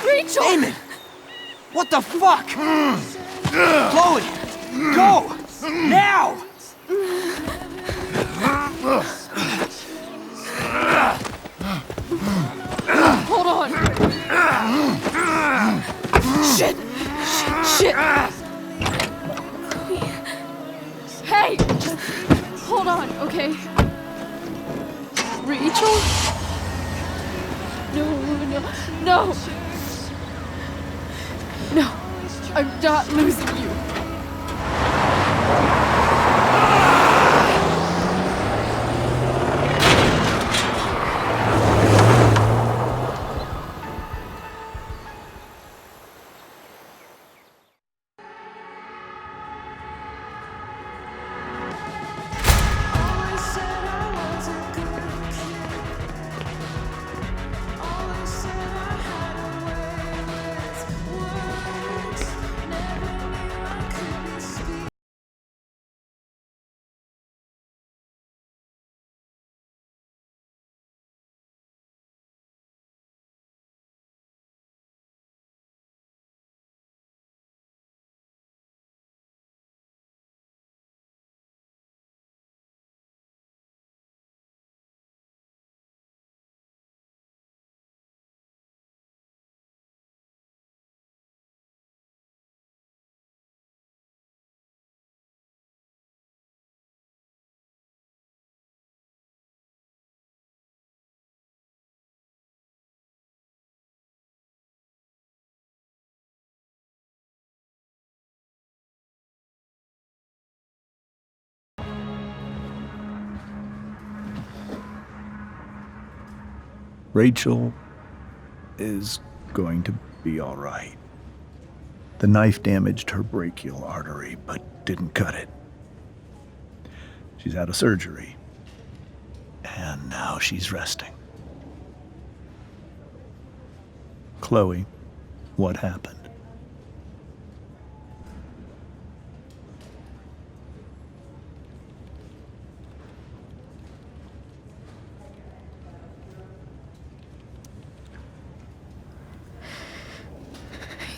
[SPEAKER 2] Rachel!
[SPEAKER 14] Damon! What the fuck? Chloe! Go! Now!
[SPEAKER 2] Hold on! Shit! Shit! Hey! Just hold on, okay? Rachel? No! No! I'm not losing you!
[SPEAKER 9] Rachel is going to be all right. The knife damaged her brachial artery, but didn't cut it. She's out of surgery, and now she's resting. Chloe, what happened?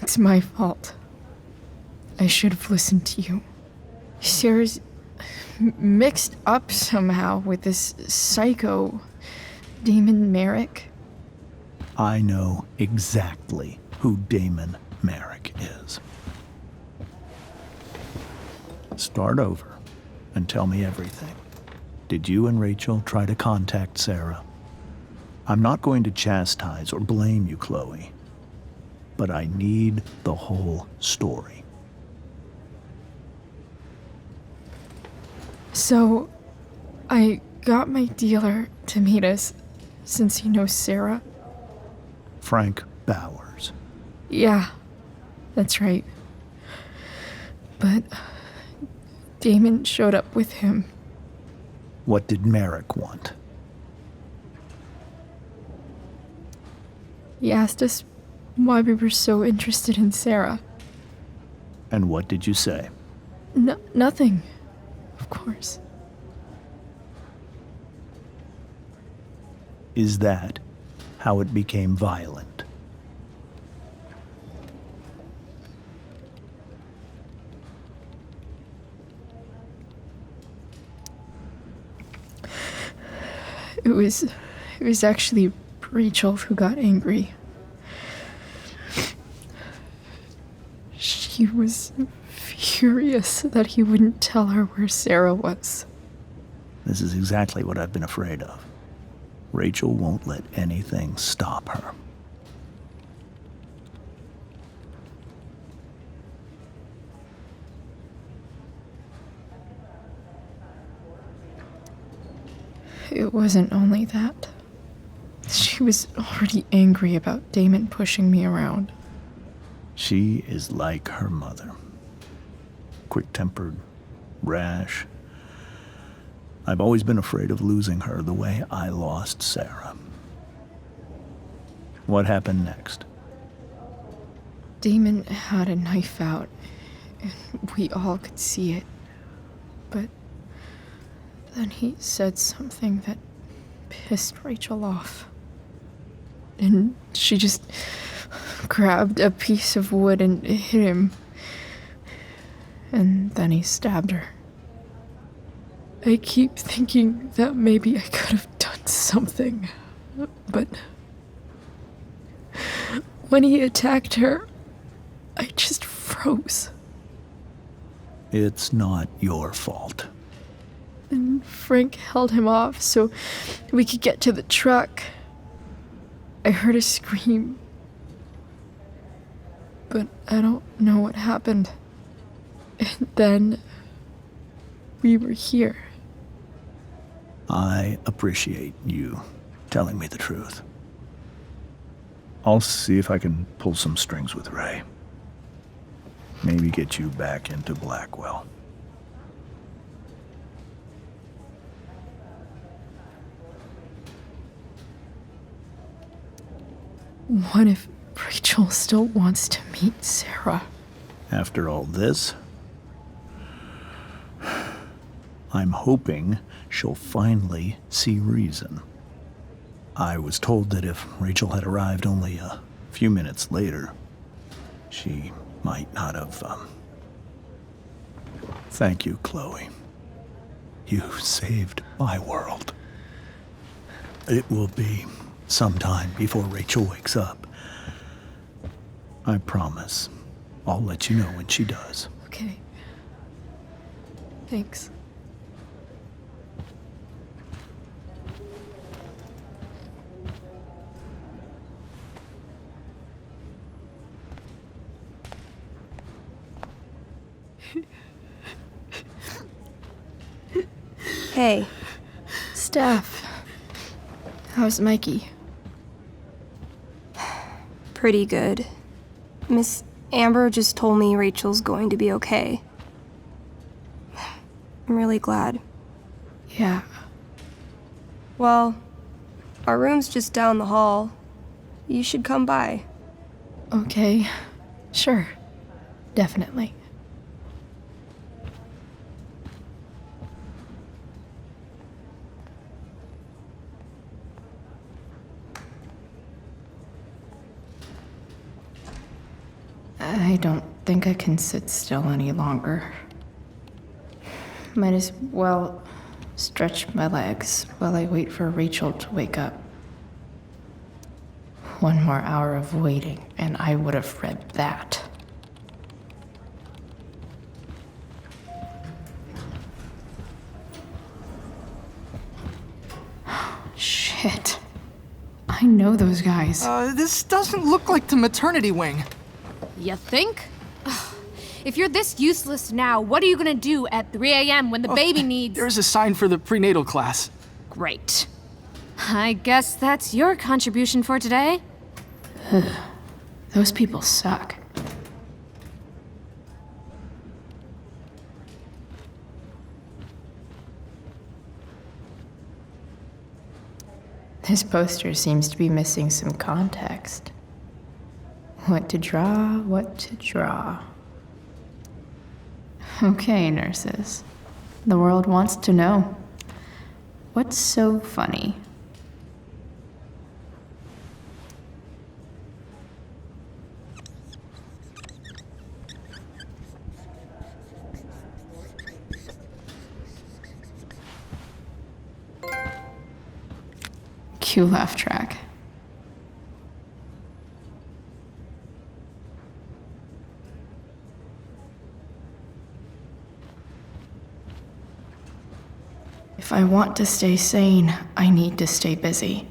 [SPEAKER 1] It's my fault. I should have listened to you. Sarah's mixed up somehow with this psycho Damon Merrick.
[SPEAKER 9] I know exactly who Damon Merrick is. Start over and tell me everything. Did you and Rachel try to contact Sarah? I'm not going to chastise or blame you, Chloe, but I need the whole story.
[SPEAKER 1] So, I got my dealer to meet us since he knows Sarah.
[SPEAKER 9] Frank Bowers.
[SPEAKER 1] Yeah, that's right. But Damon showed up with him.
[SPEAKER 9] What did Merrick want?
[SPEAKER 1] He asked us why we were so interested in Sarah.
[SPEAKER 9] And what did you say?
[SPEAKER 1] Nothing, of course.
[SPEAKER 9] Is that how it became violent?
[SPEAKER 1] It was actually Rachel who got angry. She was furious that he wouldn't tell her where Sarah was.
[SPEAKER 9] This is exactly what I've been afraid of. Rachel won't let anything stop her.
[SPEAKER 1] It wasn't only that. She was already angry about Damon pushing me around.
[SPEAKER 9] She is like her mother. Quick-tempered, rash. I've always been afraid of losing her the way I lost Sarah. What happened next?
[SPEAKER 1] Damon had a knife out, and we all could see it. But then he said something that pissed Rachel off. And she just grabbed a piece of wood and hit him. And then he stabbed her. I keep thinking that maybe I could have done something, but when he attacked her, I just froze.
[SPEAKER 9] It's not your fault.
[SPEAKER 1] And Frank held him off so we could get to the truck. I heard a scream, but I don't know what happened. And then we were here.
[SPEAKER 9] I appreciate you telling me the truth. I'll see if I can pull some strings with Ray. Maybe get you back into Blackwell.
[SPEAKER 1] What if Rachel still wants to meet Sarah?
[SPEAKER 9] After all this, I'm hoping she'll finally see reason. I was told that if Rachel had arrived only a few minutes later, she might not have, Thank you, Chloe. You saved my world. It will be some time before Rachel wakes up. I promise. I'll let you know when she does.
[SPEAKER 1] Okay. Thanks.
[SPEAKER 10] Hey.
[SPEAKER 1] Steph. How's Mikey?
[SPEAKER 15] pretty good. Miss Amber just told me Rachel's going to be okay. I'm really glad.
[SPEAKER 10] Yeah.
[SPEAKER 15] Well, our room's just down the hall. You should come by.
[SPEAKER 10] Okay. Sure. Definitely. I don't think I can sit still any longer. Might as well stretch my legs while I wait for Rachel to wake up. One more hour of waiting, and I would have read that. Shit. I know those guys.
[SPEAKER 16] This doesn't look like the maternity wing.
[SPEAKER 17] You think? Ugh. If you're this useless now, what are you gonna do at 3 a.m. when the baby needs...
[SPEAKER 16] There's a sign for the prenatal class.
[SPEAKER 17] Great. I guess that's your contribution for today.
[SPEAKER 10] Those people suck. This poster seems to be missing some context. What to draw, what to draw. Okay, nurses. The world wants to know. What's so funny? Cue laugh track. If I want to stay sane, I need to stay busy.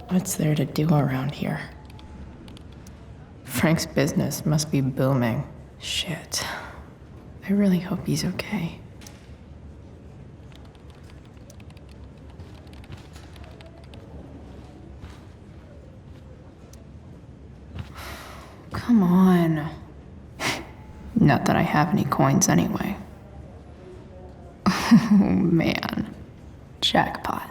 [SPEAKER 10] What's there to do around here? Frank's business must be booming. Shit. I really hope he's okay. Come on. Not that I have any coins anyway. Oh man. Jackpot.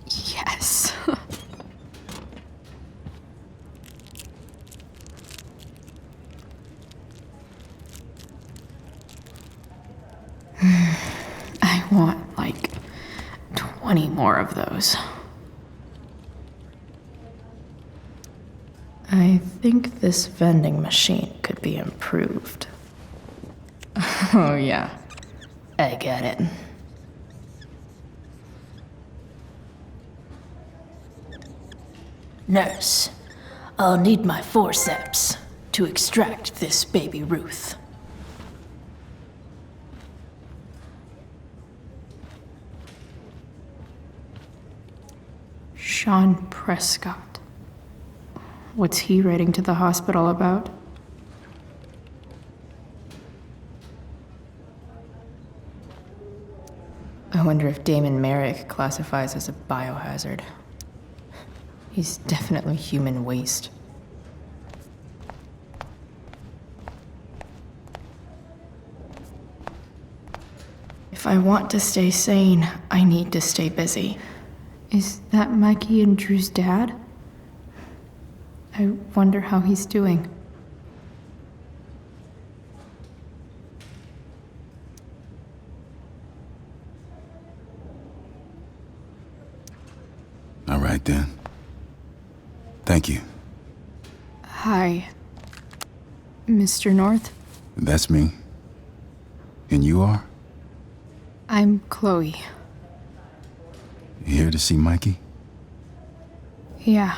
[SPEAKER 10] Yes. I want like 20 more of those. I think this vending machine could be improved. Oh yeah, I get it. Nurse, I'll need my forceps to extract this baby Ruth. Sean Prescott. What's he writing to the hospital about? I wonder if Damon Merrick classifies as a biohazard. He's definitely human waste. If I want to stay sane, I need to stay busy. Is that Mikey and Drew's dad? I wonder how he's doing.
[SPEAKER 11] All right then. Thank you.
[SPEAKER 10] Hi, Mr. North.
[SPEAKER 11] That's me. And you are?
[SPEAKER 10] I'm Chloe.
[SPEAKER 11] Here to see Mikey?
[SPEAKER 10] Yeah.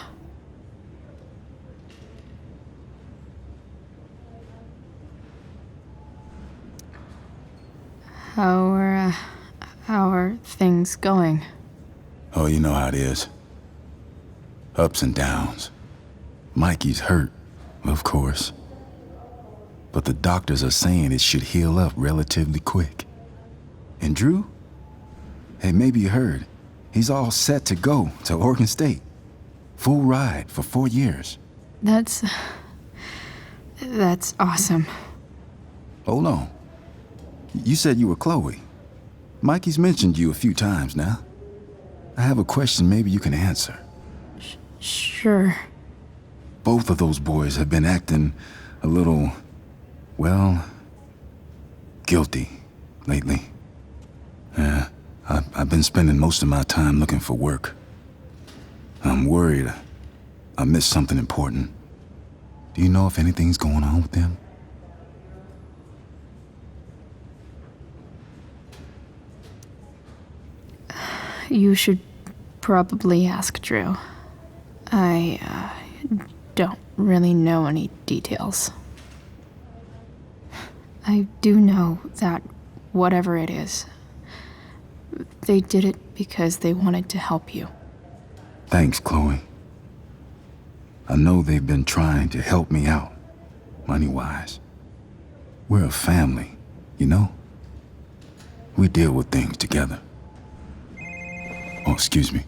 [SPEAKER 10] How are things going?
[SPEAKER 11] Oh, you know how it is. Ups and downs. Mikey's hurt, of course. But the doctors are saying it should heal up relatively quick. And Drew? Hey, maybe you heard. He's all set to go to Oregon State. Full ride for 4 years.
[SPEAKER 10] That's awesome.
[SPEAKER 11] Hold on. You said you were Chloe. Mikey's mentioned you a few times now. I have a question maybe you can answer.
[SPEAKER 10] Sure.
[SPEAKER 11] Both of those boys have been acting a little, well, guilty lately. Yeah, I've been spending most of my time looking for work. I'm worried I missed something important. Do you know if anything's going on with them?
[SPEAKER 10] You should probably ask Drew. I don't really know any details. I do know that whatever it is, they did it because they wanted to help you.
[SPEAKER 11] Thanks, Chloe. I know they've been trying to help me out, money-wise. We're a family, you know? We deal with things together. Oh, excuse me.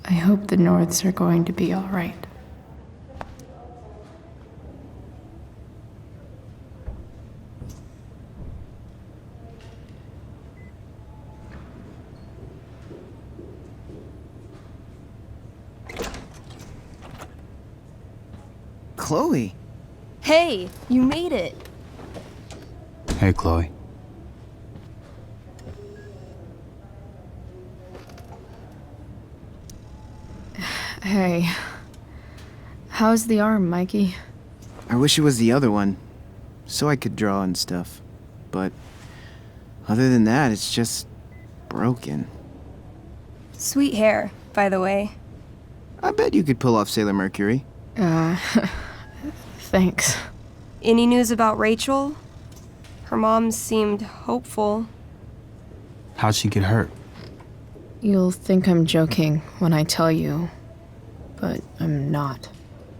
[SPEAKER 10] I hope the Norths are going to be all right.
[SPEAKER 18] Chloe.
[SPEAKER 15] Hey, you made it.
[SPEAKER 18] Hey, Chloe.
[SPEAKER 10] Hey. How's the arm, Mikey?
[SPEAKER 18] I wish it was the other one, so I could draw and stuff. But other than that, it's just broken.
[SPEAKER 15] Sweet hair, by the way.
[SPEAKER 18] I bet you could pull off Sailor Mercury.
[SPEAKER 10] Thanks.
[SPEAKER 15] Any news about Rachel? Her mom seemed hopeful.
[SPEAKER 18] How'd she get hurt?
[SPEAKER 10] You'll think I'm joking when I tell you, but I'm not.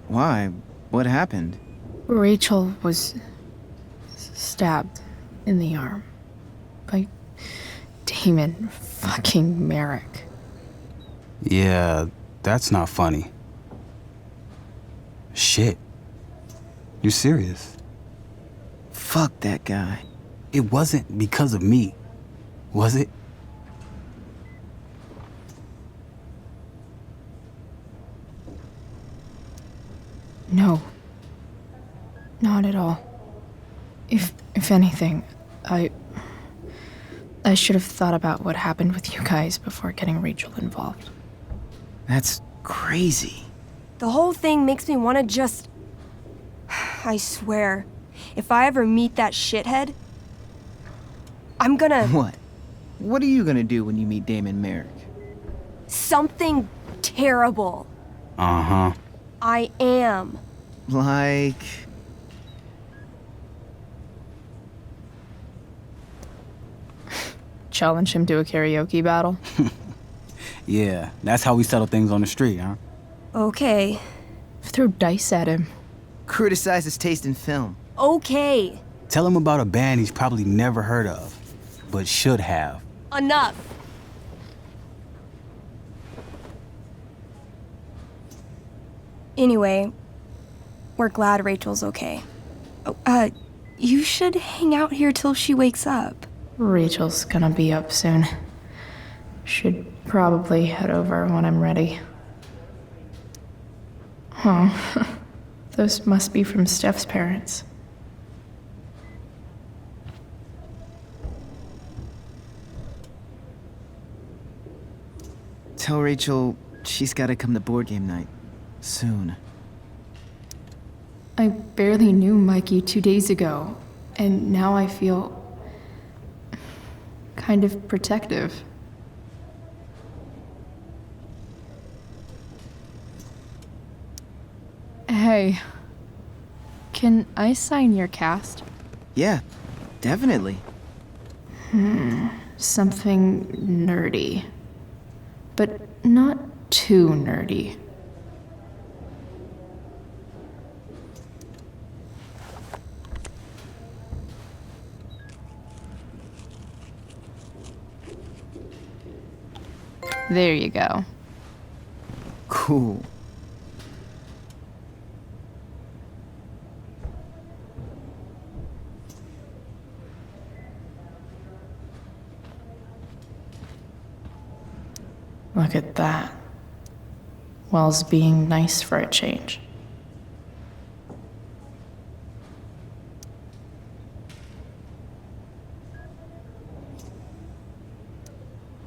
[SPEAKER 18] Why? What happened?
[SPEAKER 10] Rachel was stabbed in the arm by Damon fucking Merrick.
[SPEAKER 19] Yeah, that's not funny. Shit. You serious?
[SPEAKER 18] Fuck that guy.
[SPEAKER 19] It wasn't because of me, was it?
[SPEAKER 10] No. Not at all. If anything, I should have thought about what happened with you guys before getting Rachel involved.
[SPEAKER 18] That's crazy.
[SPEAKER 15] The whole thing makes me want to just... I swear, if I ever meet that shithead, I'm gonna...
[SPEAKER 18] What? What are you gonna do when you meet Damon Merrick?
[SPEAKER 15] Something terrible.
[SPEAKER 19] Uh-huh.
[SPEAKER 15] I am.
[SPEAKER 18] Like...
[SPEAKER 10] Challenge him to a karaoke battle?
[SPEAKER 19] Yeah, that's how we settle things on the street, huh?
[SPEAKER 15] Okay.
[SPEAKER 10] Throw dice at him.
[SPEAKER 18] Criticize his taste in film.
[SPEAKER 15] Okay.
[SPEAKER 19] Tell him about a band he's probably never heard of, but should have.
[SPEAKER 15] Enough. Anyway, we're glad Rachel's okay. Oh, you should hang out here till she wakes up.
[SPEAKER 10] Rachel's gonna be up soon. Should probably head over when I'm ready. Huh. Those must be from Steph's parents.
[SPEAKER 18] Tell Rachel she's gotta come to board game night. Soon.
[SPEAKER 10] I barely knew Mikey 2 days ago, and now I feel kind of protective. Hey, Can I sign your cast?
[SPEAKER 18] Yeah, definitely.
[SPEAKER 10] Something nerdy. But not too nerdy. There you go.
[SPEAKER 18] Cool.
[SPEAKER 10] Look at that. Wells being nice for a change.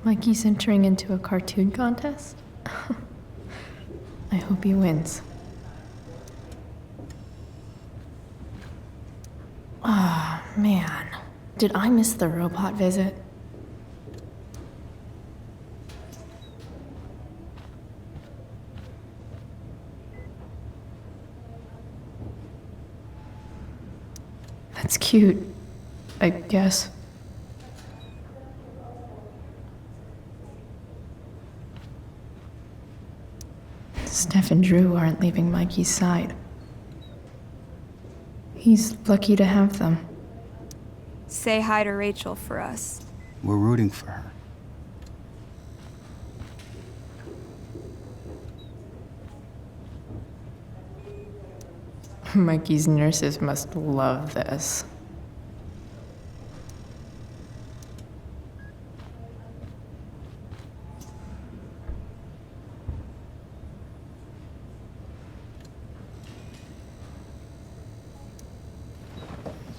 [SPEAKER 10] Mikey's entering into a cartoon contest? I hope he wins. Ah, man. Did I miss the robot visit? That's cute, I guess. Steph and Drew aren't leaving Mikey's side. He's lucky to have them.
[SPEAKER 15] Say hi to Rachel for us.
[SPEAKER 19] We're rooting for her.
[SPEAKER 10] Mikey's nurses must love this.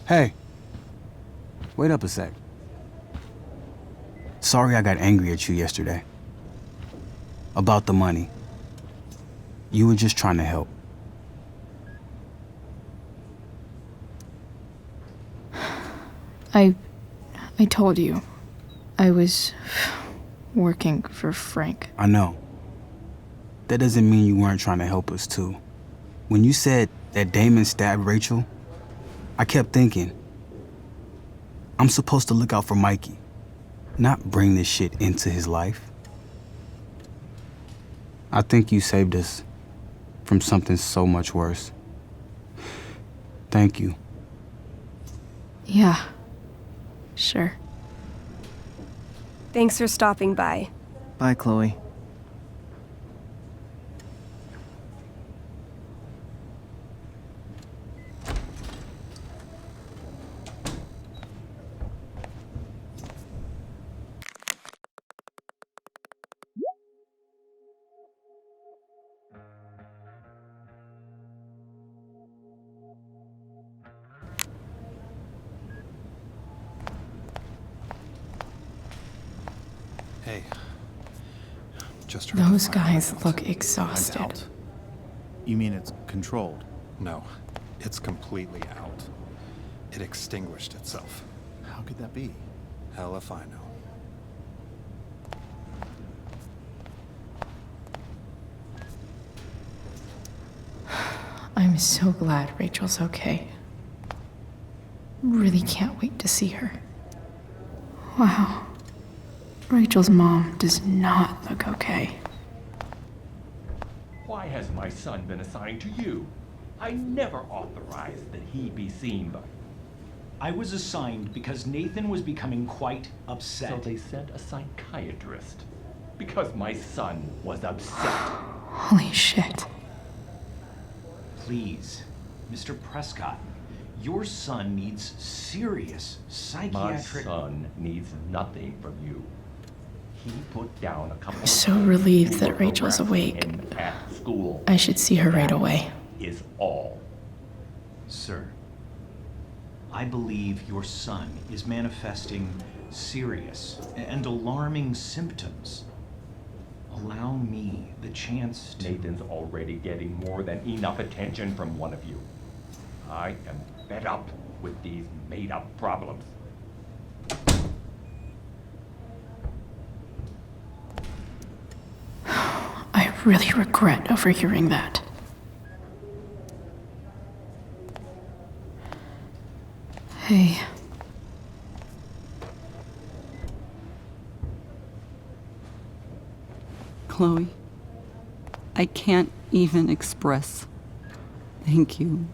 [SPEAKER 19] Hey, wait up a sec. Sorry I got angry at you yesterday. About the money. You were just trying to help.
[SPEAKER 10] I told you. I was working for Frank.
[SPEAKER 19] I know. That doesn't mean you weren't trying to help us too. When you said that Damon stabbed Rachel, I kept thinking, I'm supposed to look out for Mikey, not bring this shit into his life. I think you saved us from something so much worse. Thank you.
[SPEAKER 10] Yeah, sure.
[SPEAKER 15] Thanks for stopping by.
[SPEAKER 18] Bye, Chloe.
[SPEAKER 20] Hey, just heard
[SPEAKER 10] Those guys look exhausted.
[SPEAKER 20] out. You mean it's controlled? No, it's completely out. It extinguished itself. How could that be? Hell if I know.
[SPEAKER 10] I'm so glad Rachel's okay. Really can't wait to see her. Wow. Rachel's mom does not look okay.
[SPEAKER 21] Why has my son been assigned to you? I never authorized that he be seen by you.
[SPEAKER 22] I was assigned because Nathan was becoming quite upset.
[SPEAKER 21] So they sent a psychiatrist. Because my son was upset.
[SPEAKER 10] Holy shit.
[SPEAKER 22] Please, Mr. Prescott, your son needs serious psychiatric...
[SPEAKER 21] My son needs nothing from you. He put down a couple
[SPEAKER 10] I'm so relieved that Rachel's awake.
[SPEAKER 21] at school.
[SPEAKER 10] I should see her right away.
[SPEAKER 21] Is all.
[SPEAKER 22] Sir, I believe your son is manifesting serious and alarming symptoms. Allow me the chance to...
[SPEAKER 21] Nathan's already getting more than enough attention from one of you. I am fed up with these made-up problems.
[SPEAKER 10] I really regret overhearing that.
[SPEAKER 1] Hey.
[SPEAKER 3] Chloe, I can't even express thank you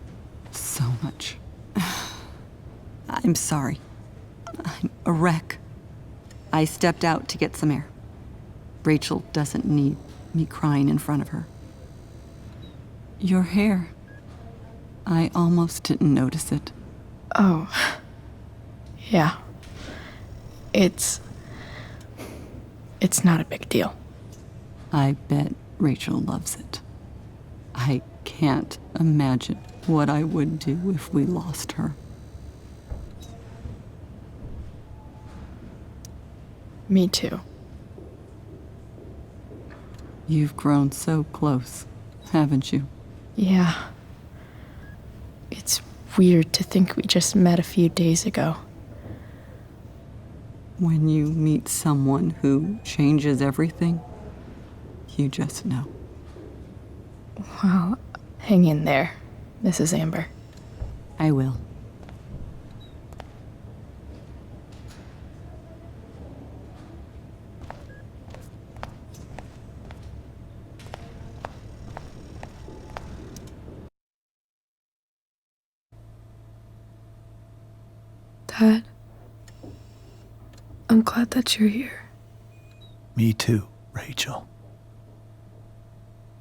[SPEAKER 3] so much. I'm sorry. I'm a wreck. I stepped out to get some air. Rachel doesn't need me crying in front of her. Your hair. I almost didn't notice it.
[SPEAKER 1] Oh. Yeah. It's not a big deal.
[SPEAKER 3] I bet Rachel loves it. I can't imagine what I would do if we lost her.
[SPEAKER 1] Me too.
[SPEAKER 3] You've grown so close, haven't you?
[SPEAKER 1] Yeah. It's weird to think we just met a few days ago.
[SPEAKER 3] When you meet someone who changes everything, you just know.
[SPEAKER 1] Well, hang in there, Mrs. Amber.
[SPEAKER 3] I will.
[SPEAKER 1] Dad, I'm glad that you're here.
[SPEAKER 9] Me too, Rachel.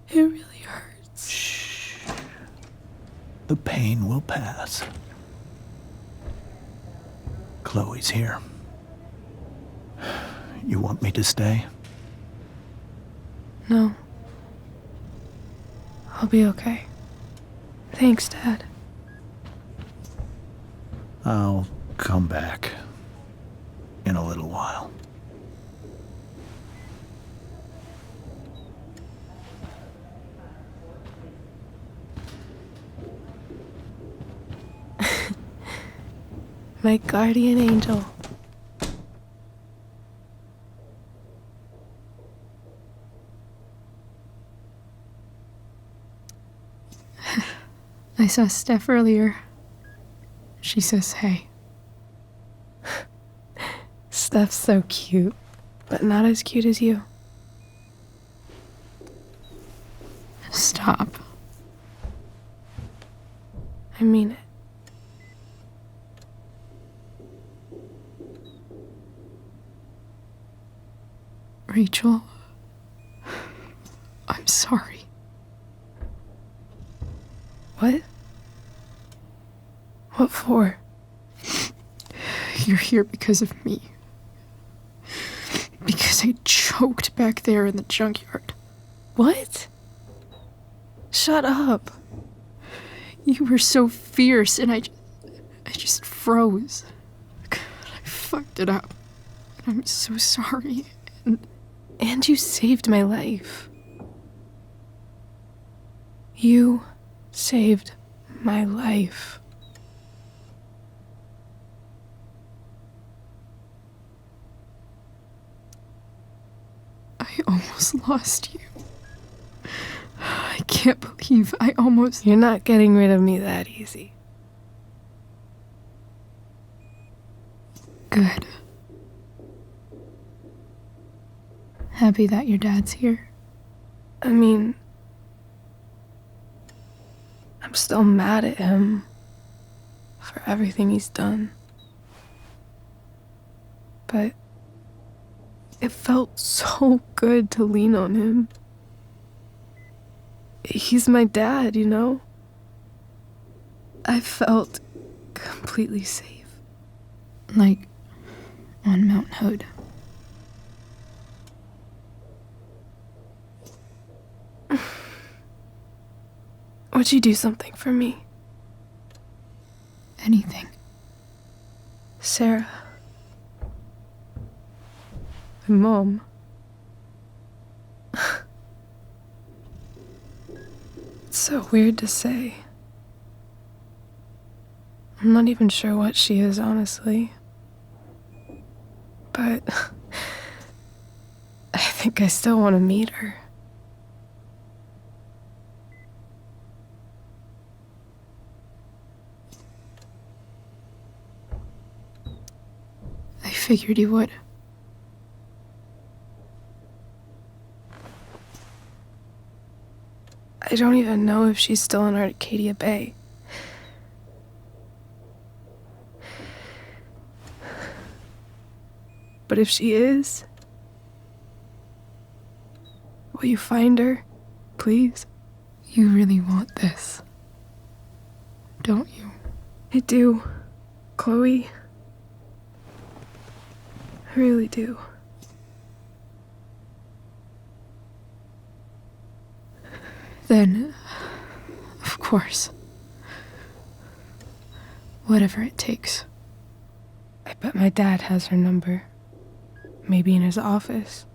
[SPEAKER 1] It really hurts.
[SPEAKER 9] Shh. The pain will pass. Chloe's here. You want me to stay?
[SPEAKER 1] No. I'll be okay. Thanks, Dad.
[SPEAKER 9] I'll come back in a little while.
[SPEAKER 1] My guardian angel. I saw Steph earlier. She says hey. Steph's so cute, but not as cute as you. Stop. I mean it. Rachel, I'm sorry. What? What for? You're here because of me. Because I choked back there in the junkyard. What? Shut up. You were so fierce and I just froze. God, I fucked it up. I'm so sorry. And you saved my life. You saved my life. I almost lost you. I can't believe I almost... You're not getting rid of me that easy. Good. Happy that your dad's here. I mean, I'm still mad at him for everything he's done. But it felt so good to lean on him. He's my dad, you know? I felt completely safe. Like on Mount Hood. Would you do something for me? Anything. Sarah. My mom. It's so weird to say. I'm not even sure what she is, honestly. But I think I still want to meet her.
[SPEAKER 10] figured you would.
[SPEAKER 6] I don't even know if she's still in Arcadia Bay. But if she is, will you find her, please?
[SPEAKER 10] You really want this, don't you?
[SPEAKER 6] I do, Chloe. I really do.
[SPEAKER 10] Then, of course. Whatever it takes.
[SPEAKER 6] I bet my dad has her number. Maybe in his office.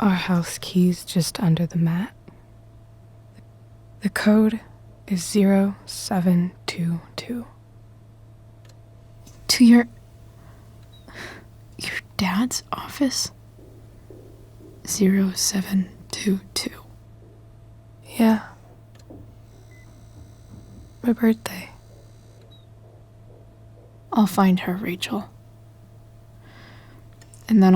[SPEAKER 6] Our house key's just under the mat. The code is 0722.
[SPEAKER 10] To your dad's office? 0722.
[SPEAKER 6] Yeah. My birthday.
[SPEAKER 10] I'll find her, Rachel. And then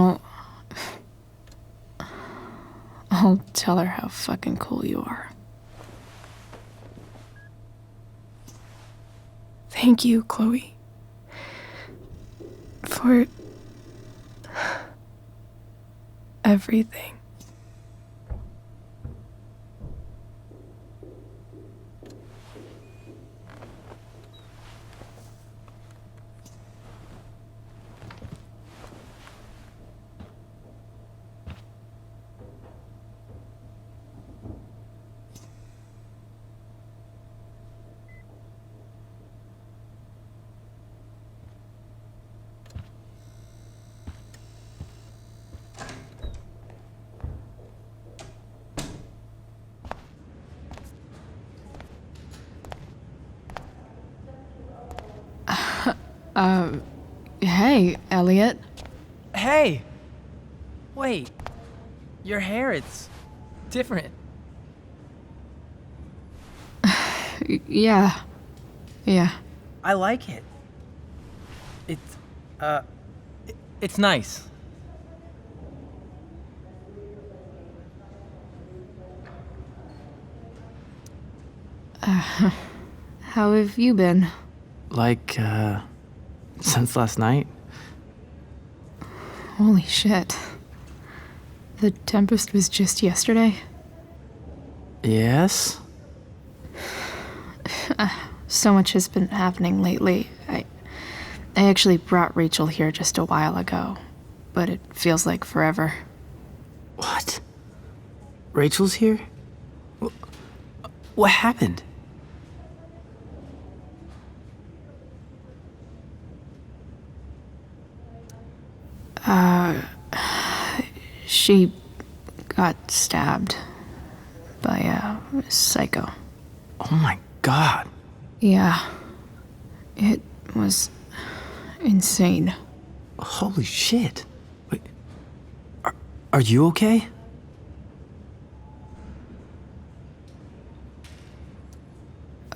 [SPEAKER 10] I'll tell her how fucking cool you are.
[SPEAKER 6] Thank you, Chloe. For everything.
[SPEAKER 10] Hey, Elliot.
[SPEAKER 7] Hey! Wait. Your hair, it's different.
[SPEAKER 10] Yeah.
[SPEAKER 7] I like it. It's nice.
[SPEAKER 10] How have you been?
[SPEAKER 7] Like, since last night?
[SPEAKER 10] Holy shit. The Tempest was just yesterday?
[SPEAKER 7] Yes?
[SPEAKER 10] So much has been happening lately. I actually brought Rachel here just a while ago, but it feels like forever.
[SPEAKER 7] What? Rachel's here? What happened?
[SPEAKER 10] She got stabbed by a psycho.
[SPEAKER 7] Oh my god.
[SPEAKER 10] Yeah. It was insane.
[SPEAKER 7] Holy shit. Wait, are you okay?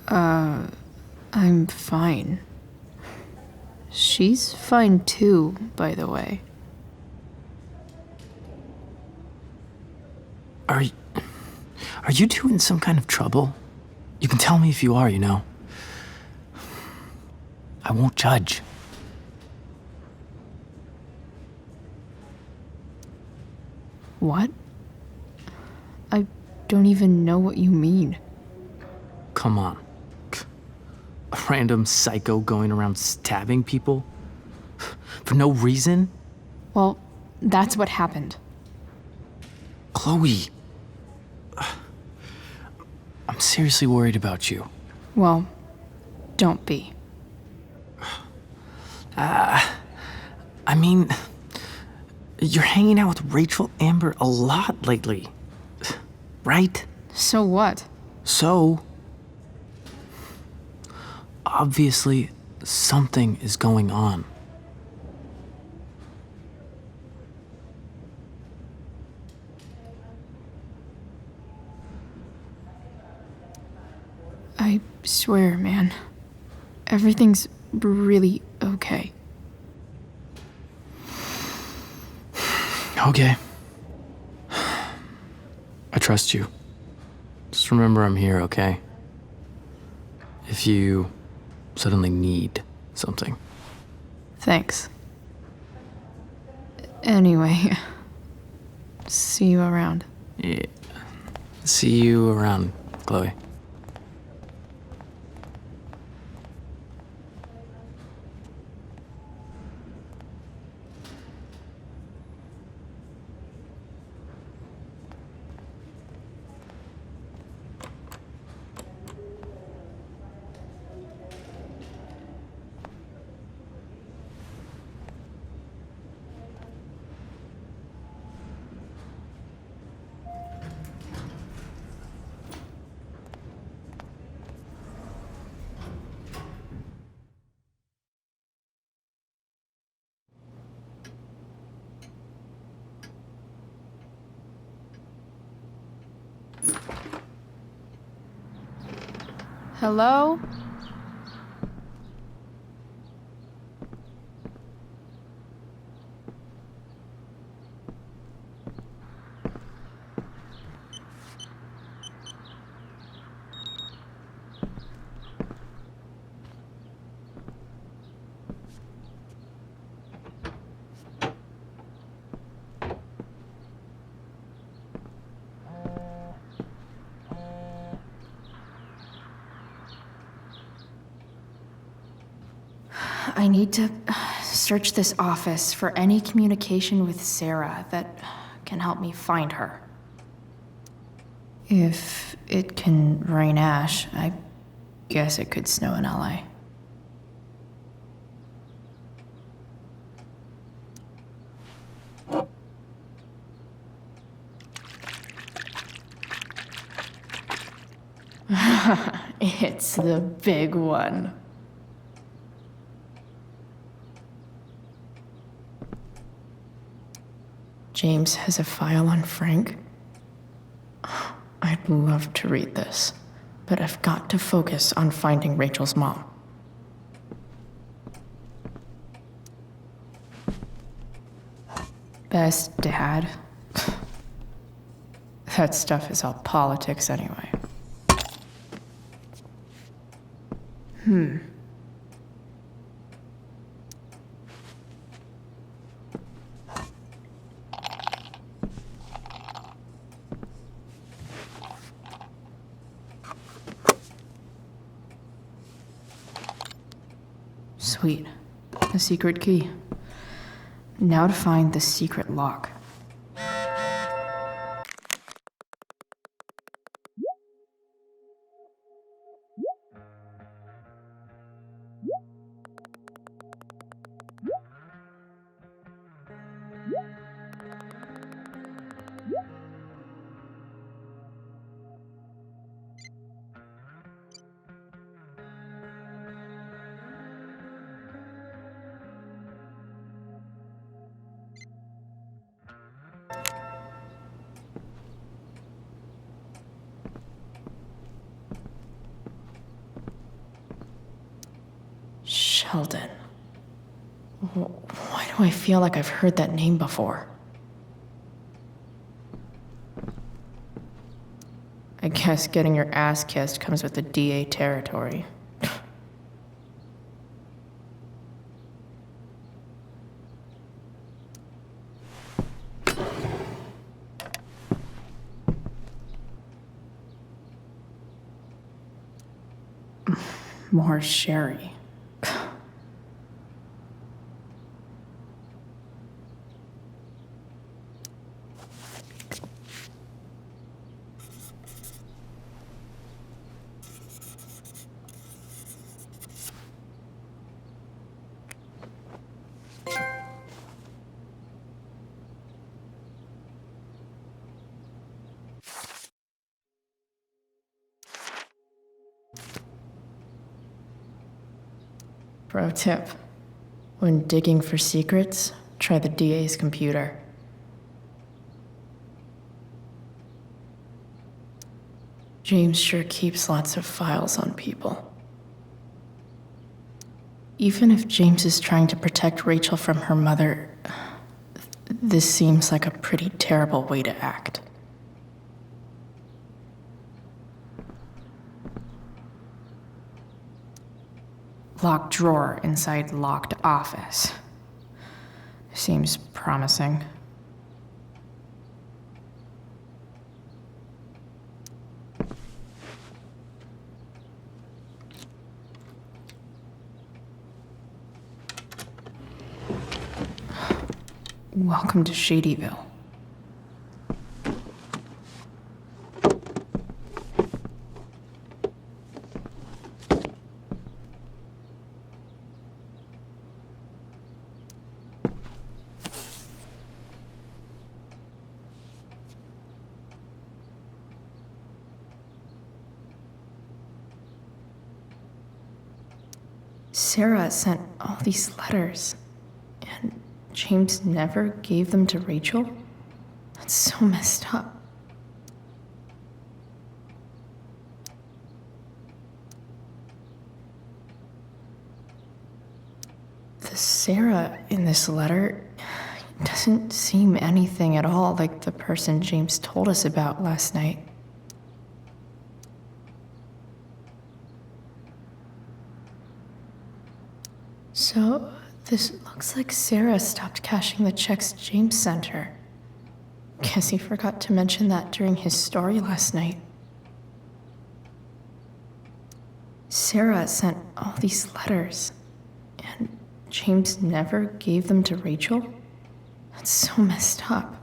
[SPEAKER 10] I'm fine. She's fine too, by the way.
[SPEAKER 7] Are you two in some kind of trouble? You can tell me if you are, you know. I won't judge.
[SPEAKER 10] What? I don't even know what you mean.
[SPEAKER 7] Come on. A random psycho going around stabbing people? For no reason?
[SPEAKER 10] Well, that's what happened.
[SPEAKER 7] Chloe. I'm seriously worried about you.
[SPEAKER 10] Well, don't be.
[SPEAKER 7] I mean, you're hanging out with Rachel Amber a lot lately, right?
[SPEAKER 10] So what?
[SPEAKER 7] So, obviously, something is going on.
[SPEAKER 10] I swear, man. Everything's really okay.
[SPEAKER 7] Okay. I trust you. Just remember I'm here, okay? If you suddenly need something.
[SPEAKER 1] Thanks. Anyway, see you around.
[SPEAKER 7] Yeah. See you around, Chloe.
[SPEAKER 1] Hello? I need to search this office for any communication with Sarah that can help me find her. If it can rain ash, I guess it could snow in LA. It's the big one. James has a file on Frank. I'd love to read this, but I've got to focus on finding Rachel's mom. Best dad. That stuff is all politics anyway. Sweet. A secret key. Now to find the secret lock. Sheldon. Why do I feel like I've heard that name before? I guess getting your ass kissed comes with the DA territory. More sherry. Pro tip. When digging for secrets, try the DA's computer. James sure keeps lots of files on people. Even if James is trying to protect Rachel from her mother, This seems like a pretty terrible way to act. Locked drawer inside locked office. Seems promising. Welcome to Shadyville. Sarah sent all these letters, and James never gave them to Rachel? That's so messed up. The Sarah in this letter doesn't seem anything at all like the person James told us about last night. So, this looks like Sarah stopped cashing the checks James sent her. Guess he forgot to mention that during his story last night. Sarah sent all these letters, and James never gave them to Rachel? That's so messed up.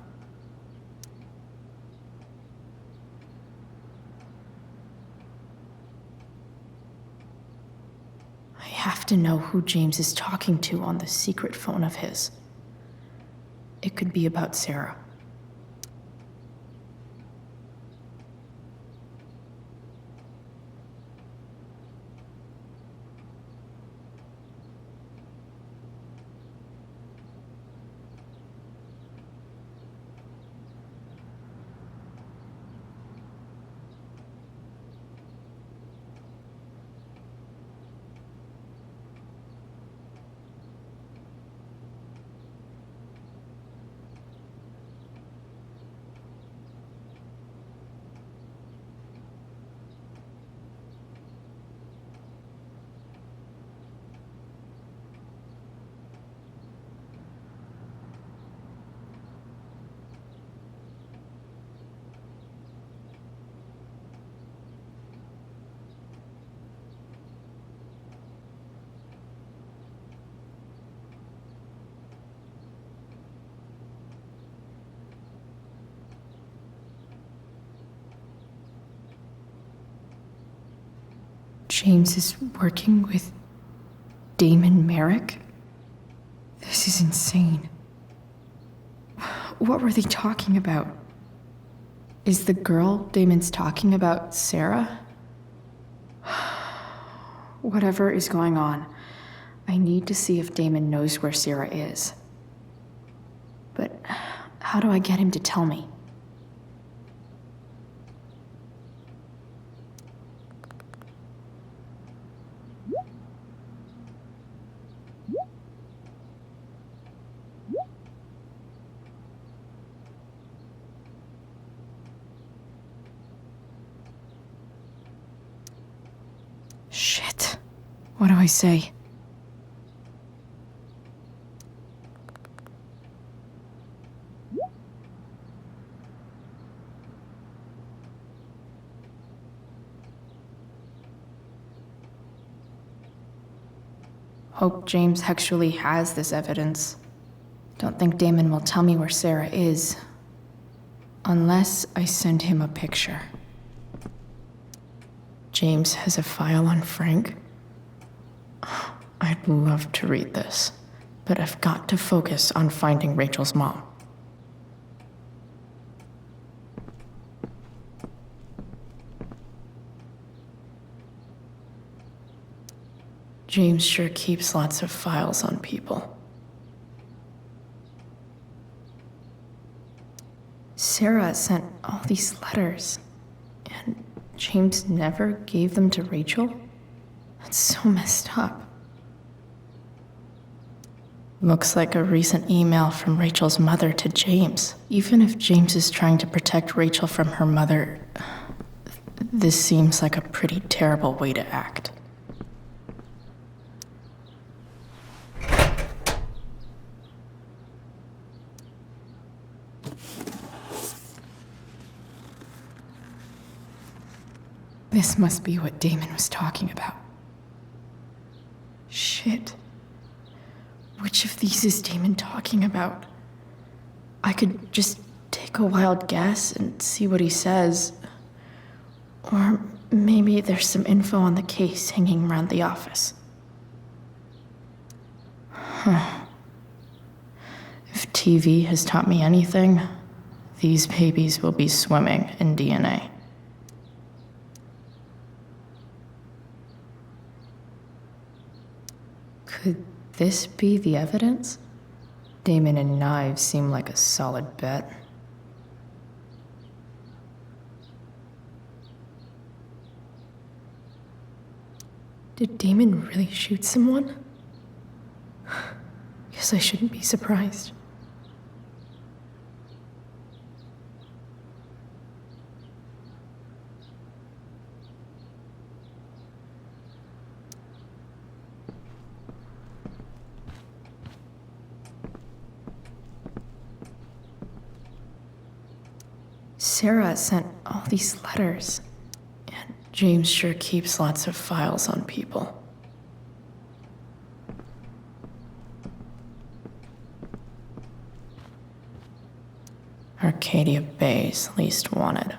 [SPEAKER 1] I have to know who James is talking to on the secret phone of his. It could be about Sarah. James is working with Damon Merrick? This is insane. What were they talking about? Is the girl Damon's talking about Sarah? Whatever is going on, I need to see if Damon knows where Sarah is. But how do I get him to tell me? Shit. What do I say? Hope James actually has this evidence. Don't think Damon will tell me where Sarah is. Unless I send him a picture. James has a file on Frank? I'd love to read this, but I've got to focus on finding Rachel's mom. James sure keeps lots of files on people. Sarah sent all these letters, and James never gave them to Rachel? That's so messed up. Looks like a recent email from Rachel's mother to James. Even if James is trying to protect Rachel from her mother, this seems like a pretty terrible way to act. This must be what Damon was talking about. Shit. Which of these is Damon talking about? I could just take a wild guess and see what he says. Or maybe there's some info on the case hanging around the office. Huh. If TV has taught me anything, these babies will be swimming in DNA. Could this be the evidence? Damon and knives seem like a solid bet. Did Damon really shoot someone? Guess I shouldn't be surprised. Sarah sent all these letters, and James sure keeps lots of files on people. Arcadia Bay's least wanted.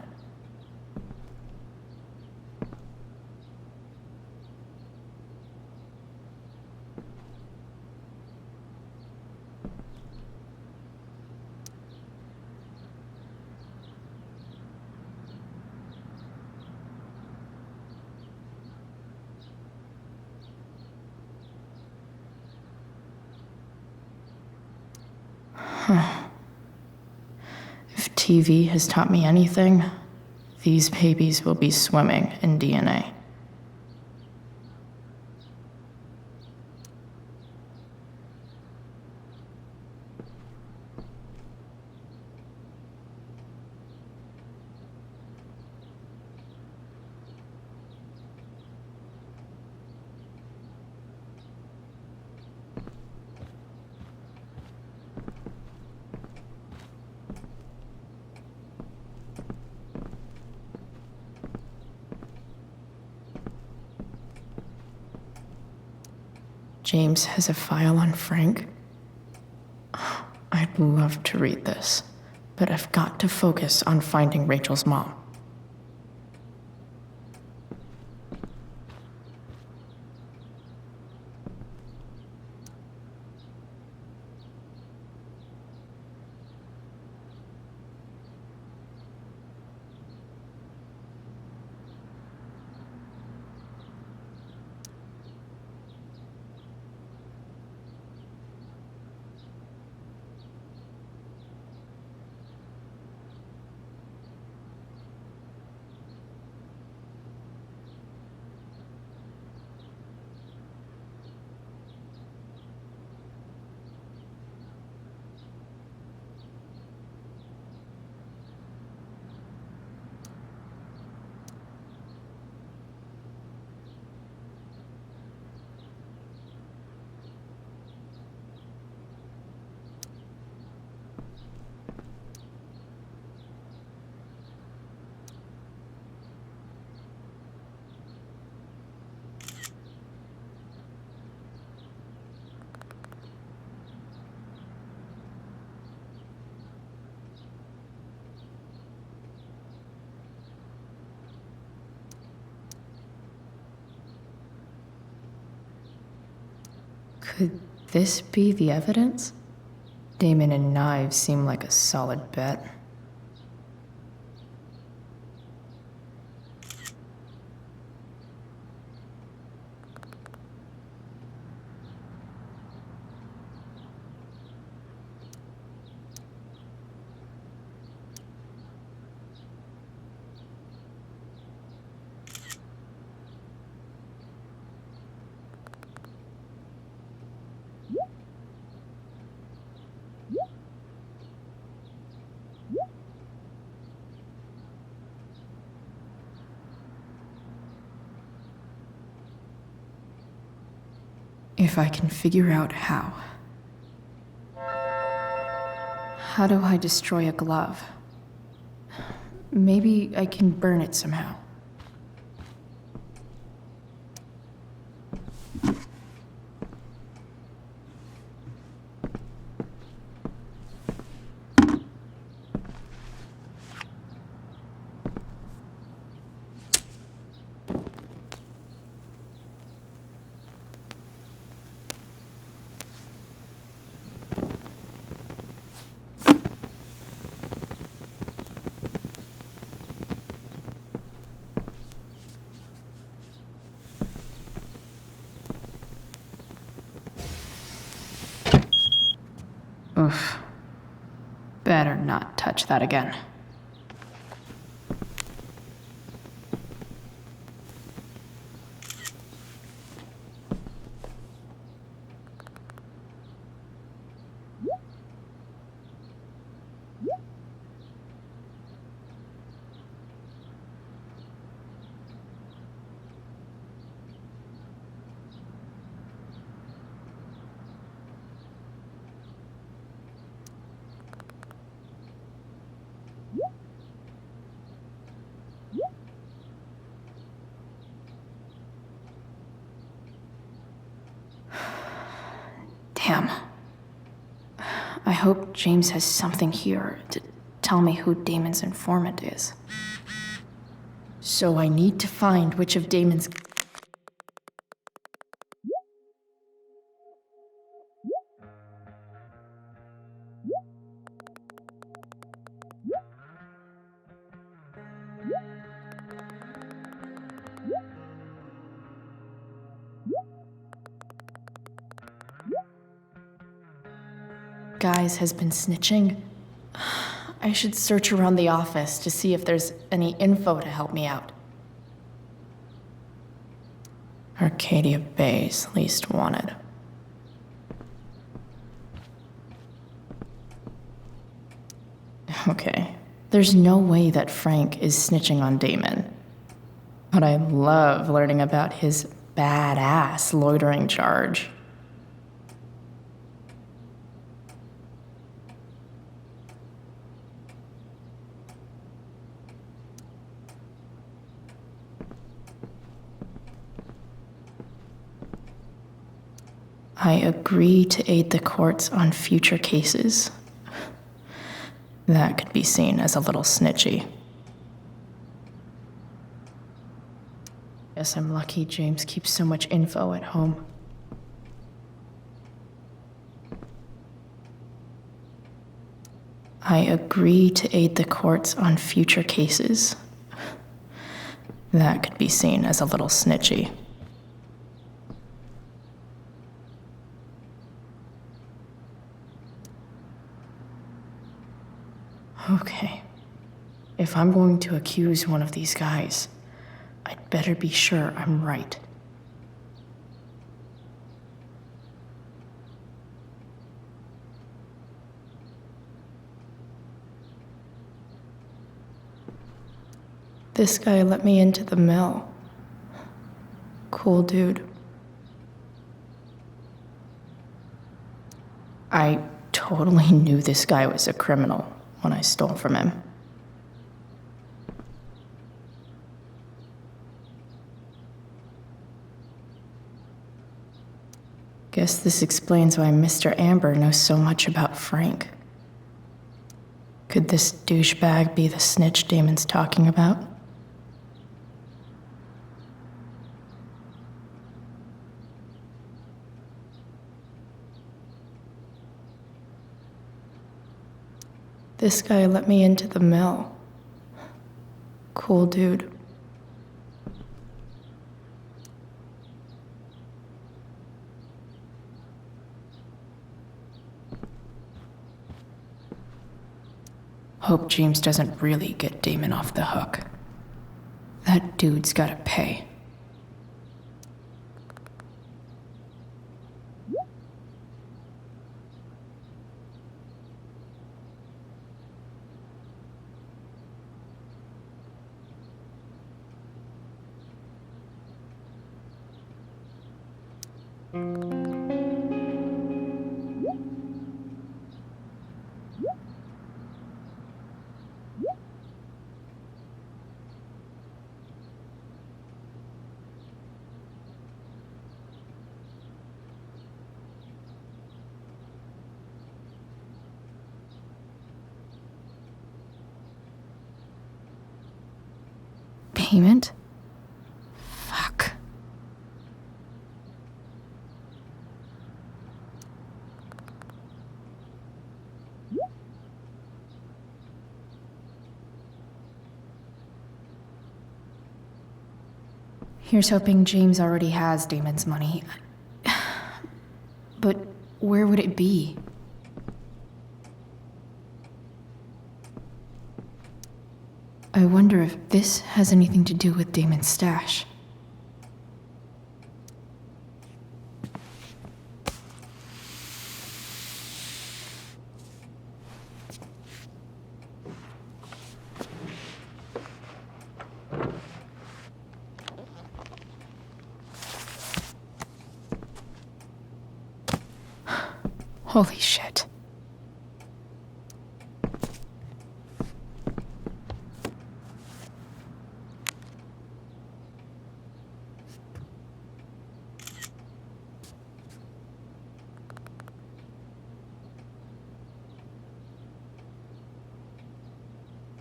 [SPEAKER 1] If TV has taught me anything, these babies will be swimming in DNA. James has a file on Frank. I'd love to read this, but I've got to focus on finding Rachel's mom. Could this be the evidence? Damon and knives seem like a solid bet. If I can figure out how. How do I destroy a glove? Maybe I can burn it somehow. Oof. Better not touch that again. Damn. I hope James has something here to tell me who Damon's informant is. So I need to find which of Damon's... guys has been snitching. I should search around the office to see if there's any info to help me out. Arcadia Bay's least wanted. Okay, there's no way that Frank is snitching on Damon. But I love learning about his badass loitering charge. I agree to aid the courts on future cases. That could be seen as a little snitchy. Guess I'm lucky James keeps so much info at home. I agree to aid the courts on future cases. That could be seen as a little snitchy. Okay. If I'm going to accuse one of these guys, I'd better be sure I'm right. This guy let me into the mill. Cool dude. I totally knew this guy was a criminal when I stole from him. Guess this explains why Mr. Amber knows so much about Frank. Could this douchebag be the snitch Damon's talking about? This guy let me into the mill. Cool dude. Hope James doesn't really get Damon off the hook. That dude's gotta pay. payment? Fuck. Here's hoping James already has Damon's money. But where would it be? I wonder if this has anything to do with Damon's stash. Holy shit.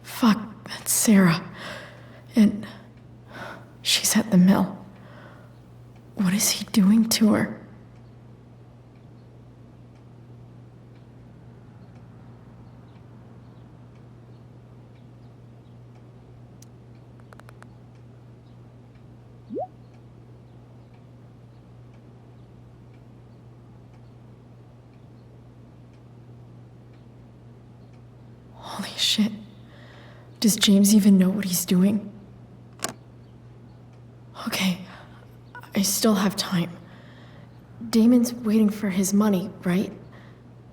[SPEAKER 1] Fuck, that's Sarah. And she's at the mill. What is he doing to her? Holy shit. Does James even know what he's doing? Okay, I still have time. Damon's waiting for his money, right?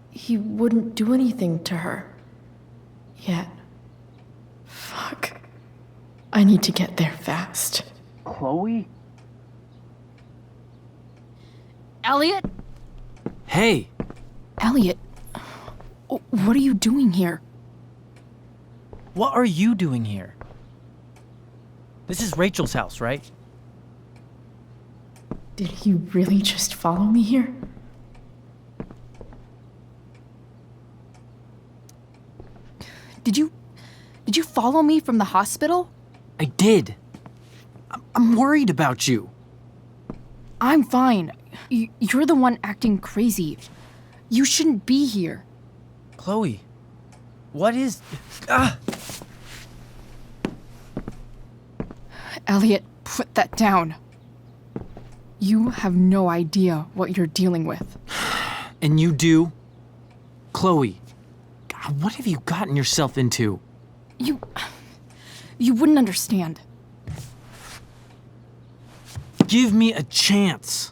[SPEAKER 1] He wouldn't do anything to her. Yet. Fuck. I need to get there fast.
[SPEAKER 14] Chloe?
[SPEAKER 17] Elliot?
[SPEAKER 14] Hey!
[SPEAKER 1] Elliot, what are you doing here?
[SPEAKER 14] What are you doing here? This is Rachel's house, right?
[SPEAKER 1] Did he really just follow me here? Did you follow me from the hospital?
[SPEAKER 14] I did. I'm worried about you.
[SPEAKER 1] I'm fine. You're the one acting crazy. You shouldn't be here.
[SPEAKER 14] Chloe, what is...
[SPEAKER 1] Elliot, put that down. You have no idea what you're dealing with.
[SPEAKER 14] And you do? Chloe, God, what have you gotten yourself into?
[SPEAKER 1] You wouldn't understand.
[SPEAKER 14] Give me a chance.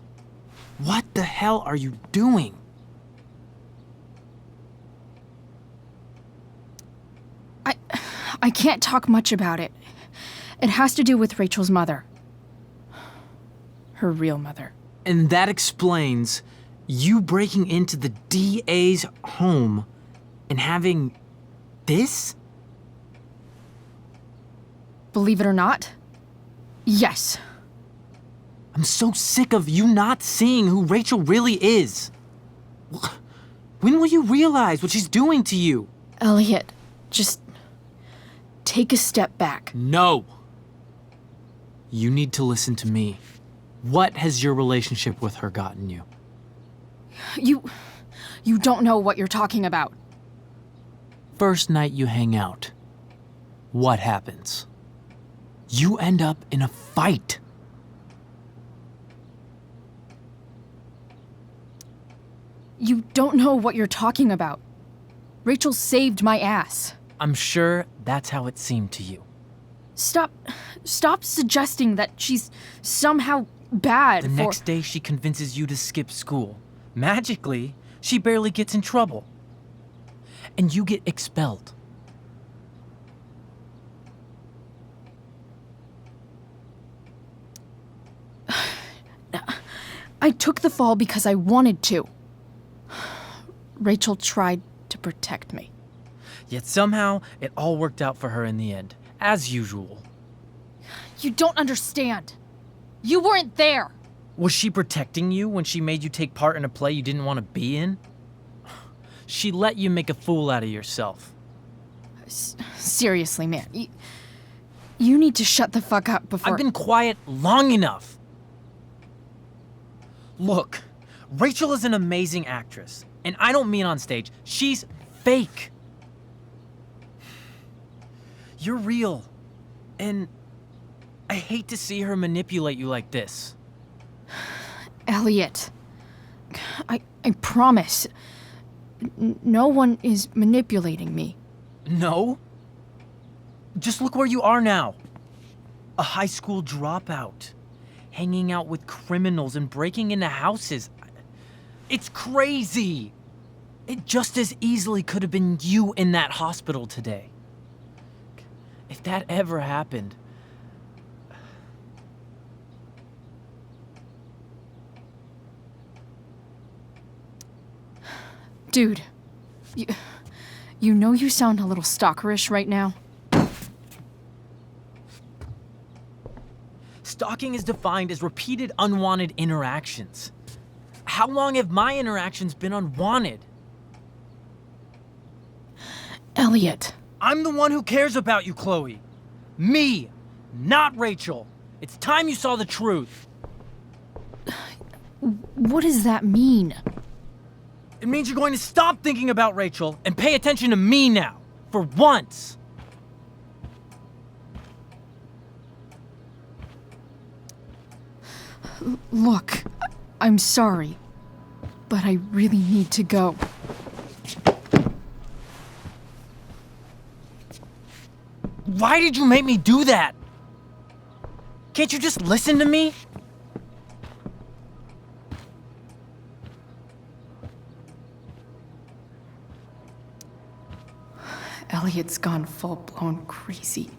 [SPEAKER 14] What the hell are you doing?
[SPEAKER 1] I can't talk much about it. It has to do with Rachel's mother. Her real mother.
[SPEAKER 14] And that explains you breaking into the DA's home and having this?
[SPEAKER 1] Believe it or not, yes.
[SPEAKER 14] I'm so sick of you not seeing who Rachel really is. When will you realize what she's doing to you?
[SPEAKER 1] Elliot, just take a step back.
[SPEAKER 14] No. You need to listen to me. What has your relationship with her gotten you?
[SPEAKER 1] You don't know what you're talking about.
[SPEAKER 14] First night you hang out, what happens? You end up in a fight.
[SPEAKER 1] You don't know what you're talking about. Rachel saved my ass.
[SPEAKER 14] I'm sure that's how it seemed to you.
[SPEAKER 1] Stop suggesting that she's somehow bad.
[SPEAKER 14] The next day she convinces you to skip school. Magically, she barely gets in trouble. And you get expelled.
[SPEAKER 1] I took the fall because I wanted to. Rachel tried to protect me.
[SPEAKER 14] Yet somehow, it all worked out for her in the end, as usual.
[SPEAKER 1] You don't understand. You weren't there.
[SPEAKER 14] Was she protecting you when she made you take part in a play you didn't want to be in? She let you make a fool out of yourself.
[SPEAKER 1] Seriously, man. You need to shut the fuck up before—
[SPEAKER 5] I've been quiet long enough. Look, Rachel is an amazing actress, and I don't mean on stage. She's fake. You're real, and I hate to see her manipulate you like this.
[SPEAKER 1] Elliot, I promise, no one is manipulating me.
[SPEAKER 5] No? Just look where you are now. A high school dropout, hanging out with criminals and breaking into houses. It's crazy. It just as easily could have been you in that hospital today. If that ever happened...
[SPEAKER 1] Dude, you know you sound a little stalkerish right now.
[SPEAKER 5] Stalking is defined as repeated unwanted interactions. How long have my interactions been unwanted?
[SPEAKER 1] Elliot.
[SPEAKER 5] I'm the one who cares about you, Chloe. Me, not Rachel. It's time you saw the truth.
[SPEAKER 1] What does that mean?
[SPEAKER 5] It means you're going to stop thinking about Rachel and pay attention to me now, for once.
[SPEAKER 1] Look, I'm sorry, but I really need to go.
[SPEAKER 5] Why did you make me do that? Can't you just listen to me?
[SPEAKER 1] Elliot's gone full-blown crazy.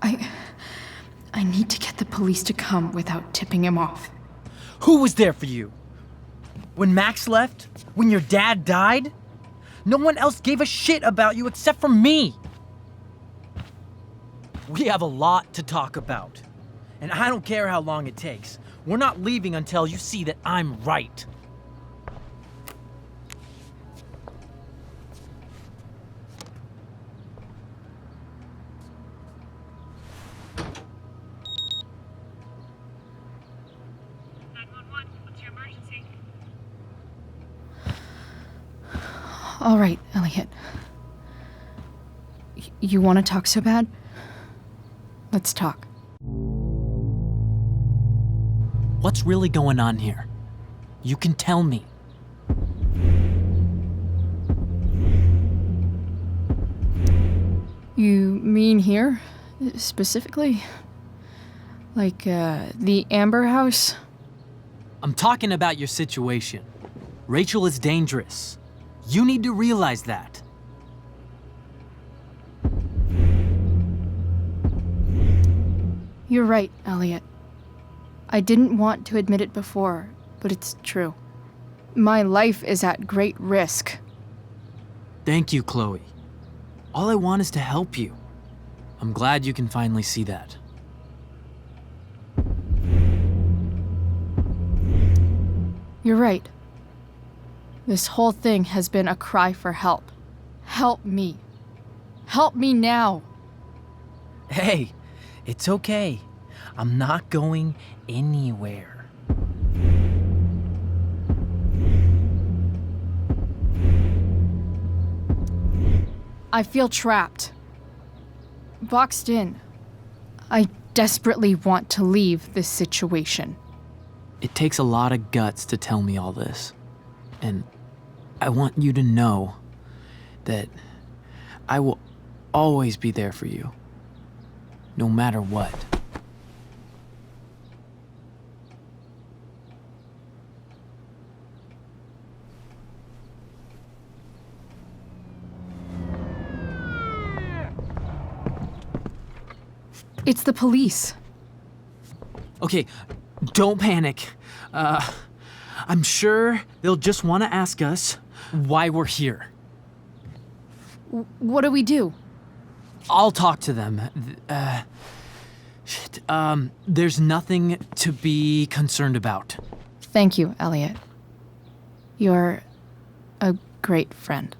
[SPEAKER 1] I need to get the police to come without tipping him off.
[SPEAKER 5] Who was there for you? When Max left? When your dad died? No one else gave a shit about you except for me. We have a lot to talk about. And I don't care how long it takes. We're not leaving until you see that I'm right.
[SPEAKER 1] All right, Elliot. You want to talk so bad? Let's talk.
[SPEAKER 5] What's really going on here? You can tell me.
[SPEAKER 1] You mean here, specifically? Like, the Amber House?
[SPEAKER 5] I'm talking about your situation. Rachel is dangerous. You need to realize that.
[SPEAKER 1] You're right, Elliot. I didn't want to admit it before, but it's true. My life is at great risk.
[SPEAKER 5] Thank you, Chloe. All I want is to help you. I'm glad you can finally see that.
[SPEAKER 1] You're right. This whole thing has been a cry for help. Help me. Help me now.
[SPEAKER 5] Hey, it's okay. I'm not going anywhere.
[SPEAKER 1] I feel trapped. Boxed in. I desperately want to leave this situation.
[SPEAKER 5] It takes a lot of guts to tell me all this. And I want you to know that I will always be there for you, no matter what.
[SPEAKER 1] It's the police.
[SPEAKER 5] Okay, don't panic. I'm sure they'll just want to ask us why we're here.
[SPEAKER 1] What do we do?
[SPEAKER 5] I'll talk to them. There's nothing to be concerned about.
[SPEAKER 1] Thank you, Elliot. You're a great friend.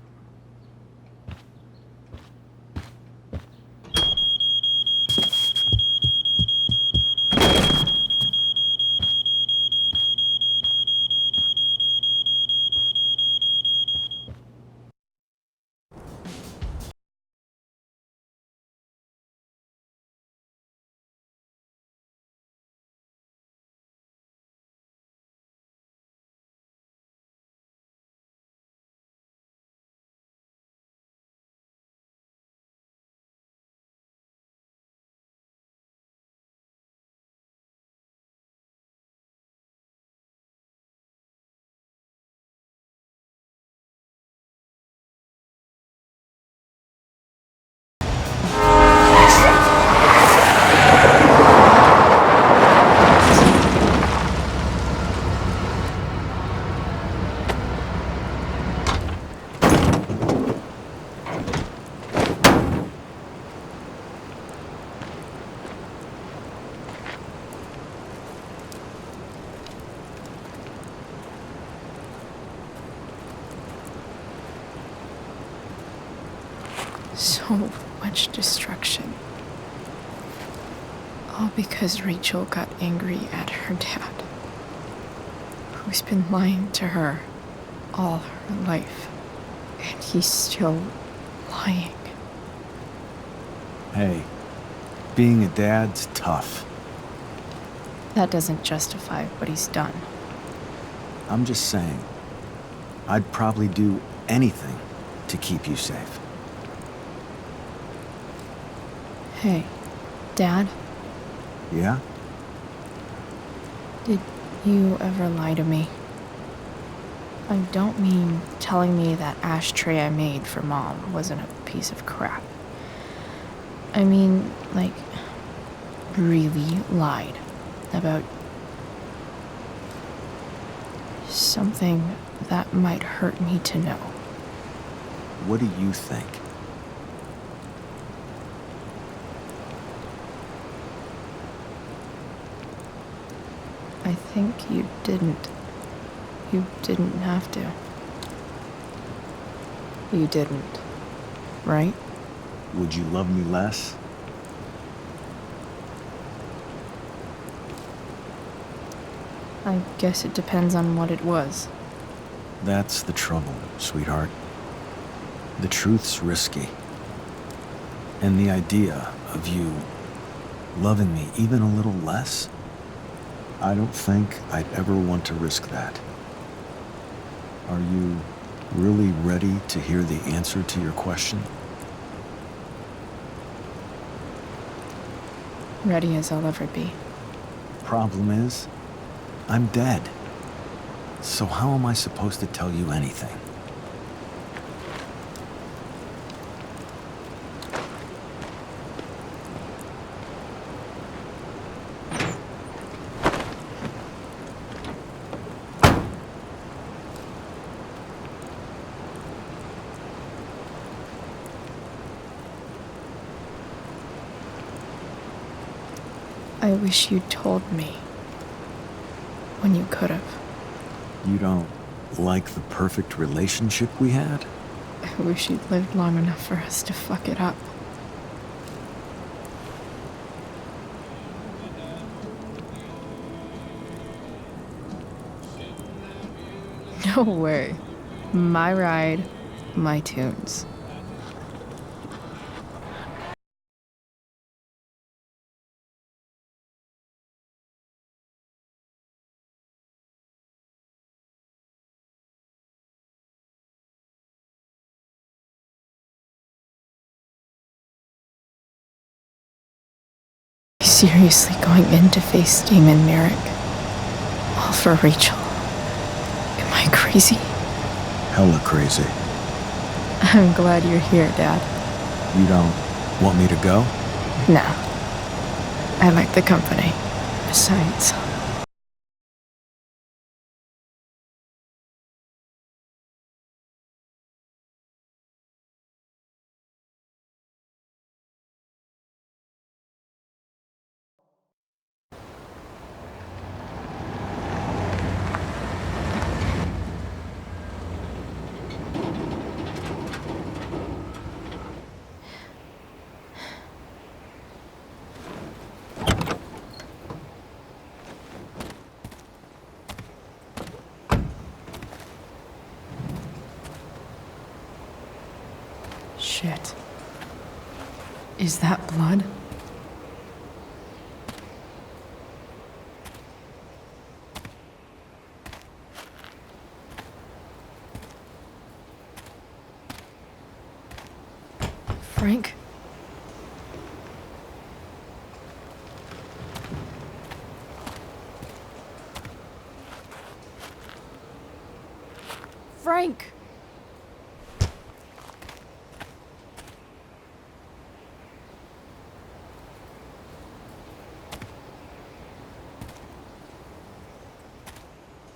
[SPEAKER 1] So much destruction. All because Rachel got angry at her dad, who's been lying to her all her life. And he's still lying.
[SPEAKER 9] Hey, being a dad's tough.
[SPEAKER 1] That doesn't justify what he's done.
[SPEAKER 9] I'm just saying, I'd probably do anything to keep you safe.
[SPEAKER 1] Hey, Dad,
[SPEAKER 9] Yeah?
[SPEAKER 1] did you ever lie to me? I don't mean telling me that ashtray I made for Mom wasn't a piece of crap. I mean, like, really lied about something that might hurt me to know.
[SPEAKER 9] What do you think?
[SPEAKER 1] I think you didn't. You didn't have to. You didn't, right?
[SPEAKER 9] Would you love me less?
[SPEAKER 1] I guess it depends on what it was.
[SPEAKER 9] That's the trouble, sweetheart. The truth's risky. And the idea of you loving me even a little less, I don't think I'd ever want to risk that. Are you really ready to hear the answer to your question?
[SPEAKER 1] Ready as I'll ever be.
[SPEAKER 9] Problem is, I'm dead. So how am I supposed to tell you anything?
[SPEAKER 1] I wish you'd told me when you could have.
[SPEAKER 9] You don't like the perfect relationship we had?
[SPEAKER 1] I wish you'd lived long enough for us to fuck it up. No way. My ride, my tunes. Seriously going in to face Damon Merrick? All for Rachel? Am I crazy?
[SPEAKER 9] Hella crazy.
[SPEAKER 1] I'm glad you're here, Dad.
[SPEAKER 9] You don't want me to go?
[SPEAKER 1] No. I like the company. Besides... Shit. Is that blood? Frank? Frank!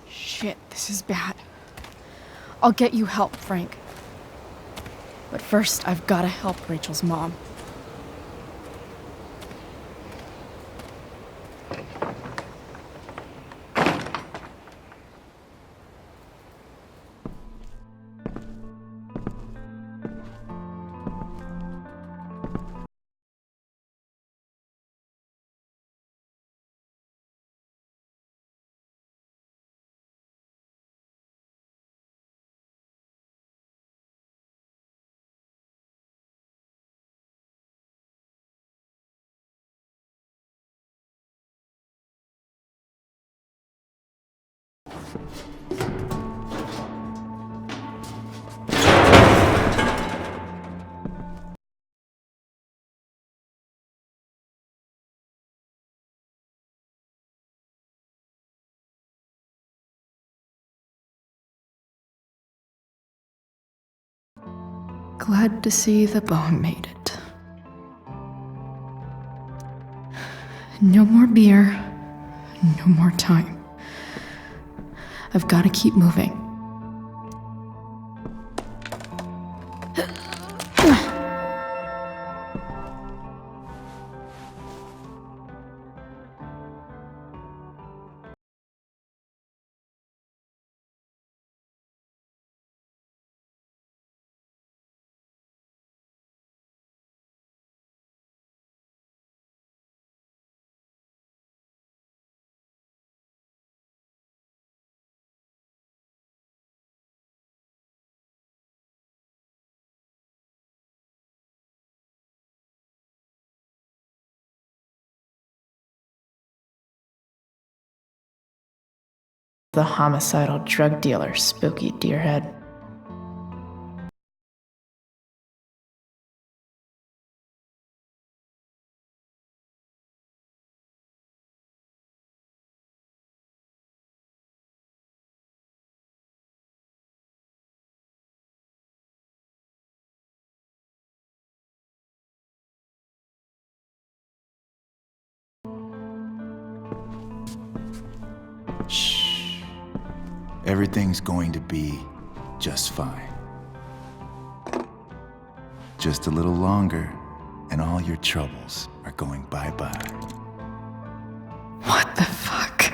[SPEAKER 1] Shit, this is bad. I'll get you help, Frank. But first, I've gotta help Rachel's mom. Glad to see the bone made it. No more beer, no more time. I've got to keep moving. The homicidal drug dealer, Spooky Deerhead.
[SPEAKER 11] Shh. Everything's going to be just fine. Just a little longer, and all your troubles are going bye-bye.
[SPEAKER 1] What the fuck?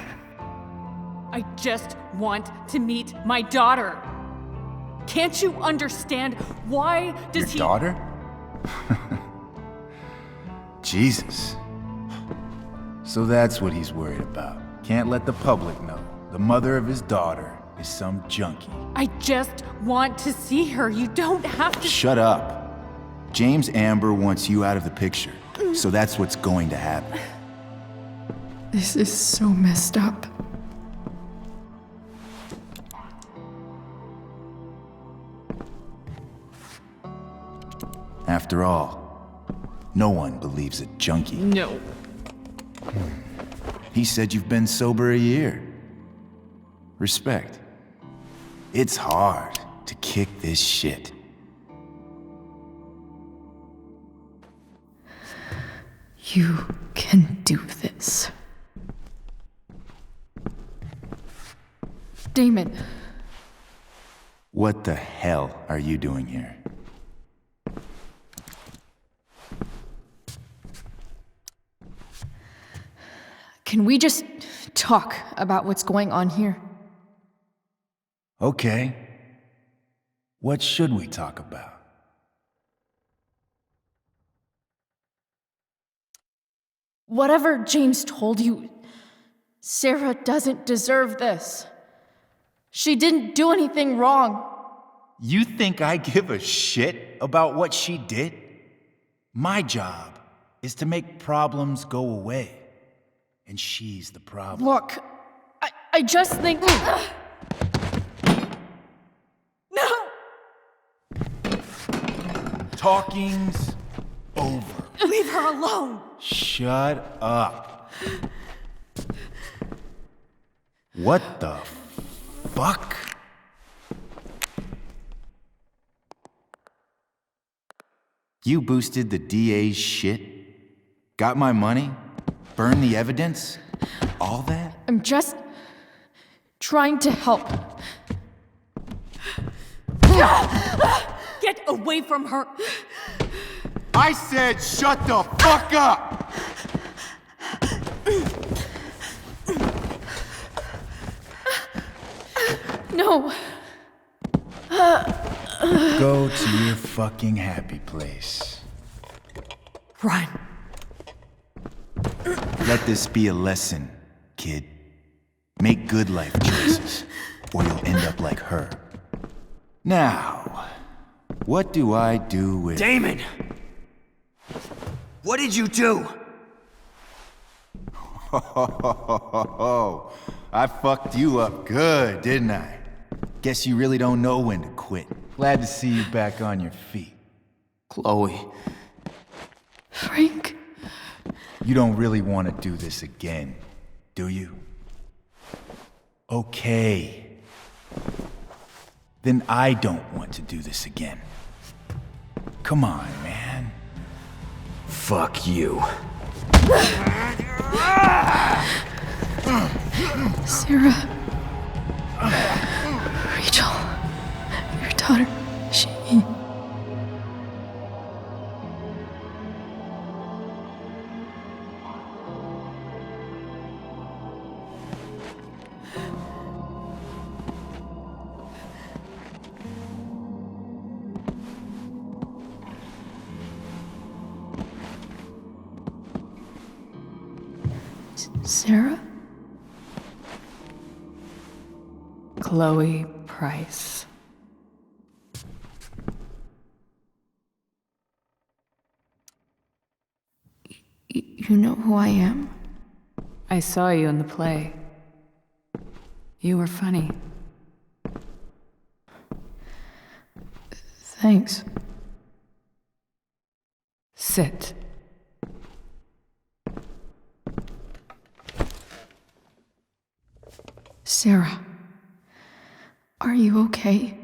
[SPEAKER 8] I just want to meet my daughter. Can't you understand? Why does
[SPEAKER 11] Your daughter? Jesus. So that's what he's worried about. Can't let the public know. The mother of his daughter is some junkie.
[SPEAKER 8] I just want to see her. You don't have to.
[SPEAKER 11] Shut up. James Amber wants you out of the picture. So that's what's going to happen.
[SPEAKER 1] This is so messed up.
[SPEAKER 11] After all, no one believes a junkie.
[SPEAKER 8] No.
[SPEAKER 11] He said you've been sober a year. Respect. It's hard to kick this shit.
[SPEAKER 1] You can do this. Damon.
[SPEAKER 11] What the hell are you doing here?
[SPEAKER 1] Can we just talk about what's going on here?
[SPEAKER 11] Okay. What should we talk about?
[SPEAKER 1] Whatever James told you, Sarah doesn't deserve this. She didn't do anything wrong.
[SPEAKER 11] You think I give a shit about what she did? My job is to make problems go away. And she's the problem.
[SPEAKER 1] Look, I just think... No!
[SPEAKER 11] Talking's over.
[SPEAKER 8] Leave her alone!
[SPEAKER 11] Shut up. What the fuck? You boosted the DA's shit? Got my money? Burned the evidence? All that?
[SPEAKER 1] I'm just trying to help.
[SPEAKER 8] Get away from her!
[SPEAKER 11] I said shut the fuck up!
[SPEAKER 1] No.
[SPEAKER 11] Go to your fucking happy place.
[SPEAKER 8] Run.
[SPEAKER 11] Let this be a lesson, kid. Make good life choices, or you'll end up like her. Now, what do I do with...
[SPEAKER 14] Damon! What did you do?
[SPEAKER 11] I fucked you up good, didn't I? Guess you really don't know when to quit. Glad to see you back on your feet.
[SPEAKER 7] Chloe.
[SPEAKER 10] Frank.
[SPEAKER 11] You don't really want to do this again, do you? Okay. Then I don't want to do this again. Come on, man.
[SPEAKER 7] Fuck you.
[SPEAKER 10] Sarah. Rachel. Your daughter. She. Sarah?
[SPEAKER 8] Chloe Price.
[SPEAKER 10] You know who I am?
[SPEAKER 8] I saw you in the play. You were funny.
[SPEAKER 10] Thanks.
[SPEAKER 8] Sit.
[SPEAKER 10] Sarah, are you okay?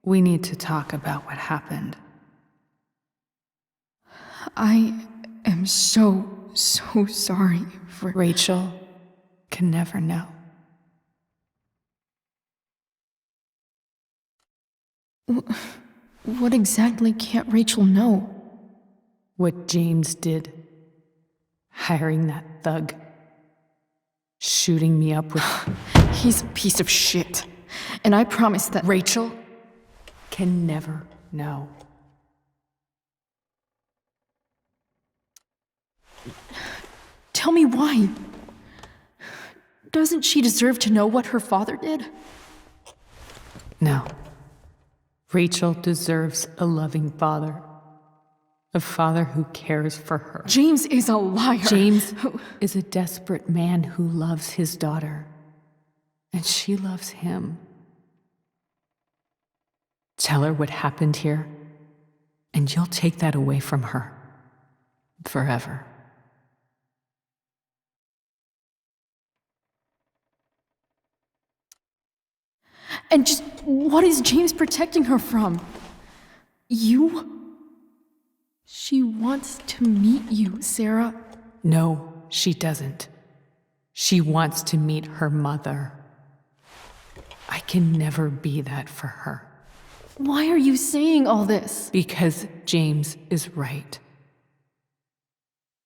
[SPEAKER 8] We need to talk about what happened.
[SPEAKER 10] I am so sorry for...
[SPEAKER 8] Rachel can never know.
[SPEAKER 10] What exactly can't Rachel know?
[SPEAKER 8] What James did. Hiring that thug. Shooting me up with...
[SPEAKER 10] He's a piece of shit. And I promise that...
[SPEAKER 8] Rachel can never know.
[SPEAKER 10] Tell me why. Doesn't she deserve to know what her father did?
[SPEAKER 8] No. Rachel deserves a loving father. A father who cares for her.
[SPEAKER 10] James is a liar.
[SPEAKER 8] James is a desperate man who loves his daughter. And she loves him. Tell her what happened here, and you'll take that away from her. Forever.
[SPEAKER 10] And just what is James protecting her from? You? She wants to meet you, Sarah.
[SPEAKER 8] No, she doesn't. She wants to meet her mother. I can never be that for her.
[SPEAKER 10] Why are you saying all this?
[SPEAKER 8] Because James is right.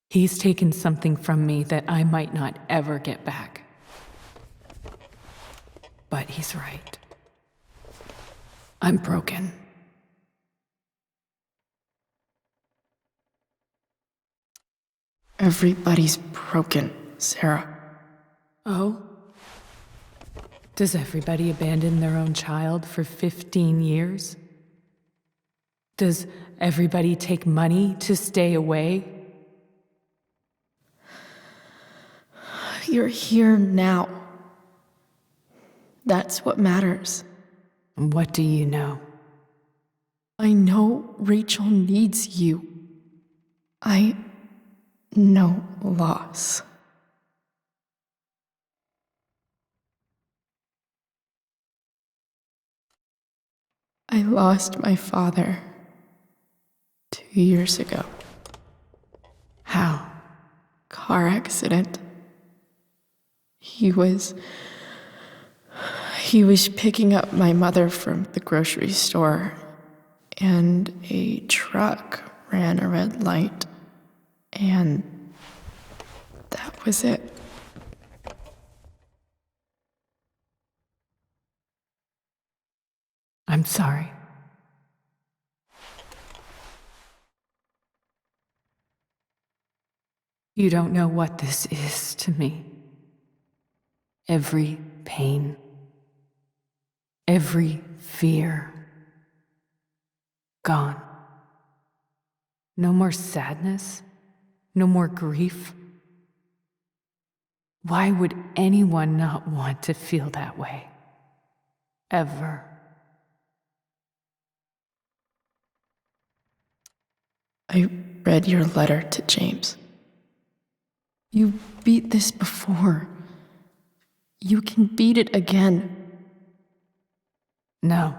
[SPEAKER 8] He's taken something from me that I might not ever get back. But he's right. I'm broken.
[SPEAKER 10] Everybody's broken, Sarah.
[SPEAKER 8] Oh? Does everybody abandon their own child for 15 years? Does everybody take money to stay away?
[SPEAKER 10] You're here now. That's what matters.
[SPEAKER 8] What do you know?
[SPEAKER 10] I know Rachel needs you. I know loss. I lost my father 2 years ago.
[SPEAKER 8] How?
[SPEAKER 10] Car accident. He was picking up my mother from the grocery store, and a truck ran a red light, and that was it.
[SPEAKER 8] I'm sorry. You don't know what this is to me. Every pain, every fear, gone. No more sadness, no more grief. Why would anyone not want to feel that way? Ever.
[SPEAKER 1] I read your letter to James. You beat this before. You can beat it again.
[SPEAKER 8] No.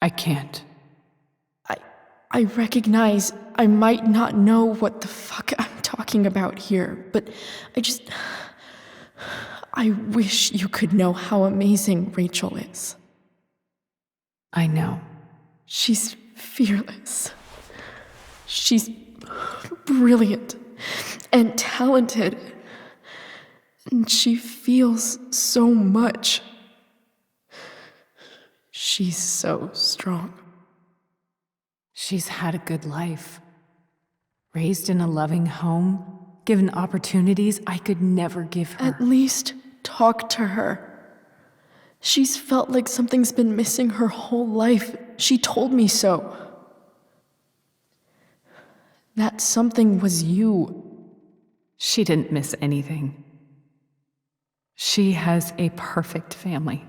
[SPEAKER 8] I can't.
[SPEAKER 1] I recognize I might not know what the fuck I'm talking about here, but I wish you could know how amazing Rachel is.
[SPEAKER 8] I know.
[SPEAKER 1] She's fearless. She's brilliant and talented. And she feels so much. She's so strong.
[SPEAKER 8] She's had a good life. Raised in a loving home, given opportunities I could never give her.
[SPEAKER 1] At least talk to her. She's felt like something's been missing her whole life. She told me so. That something was you.
[SPEAKER 8] She didn't miss anything. She has a perfect family.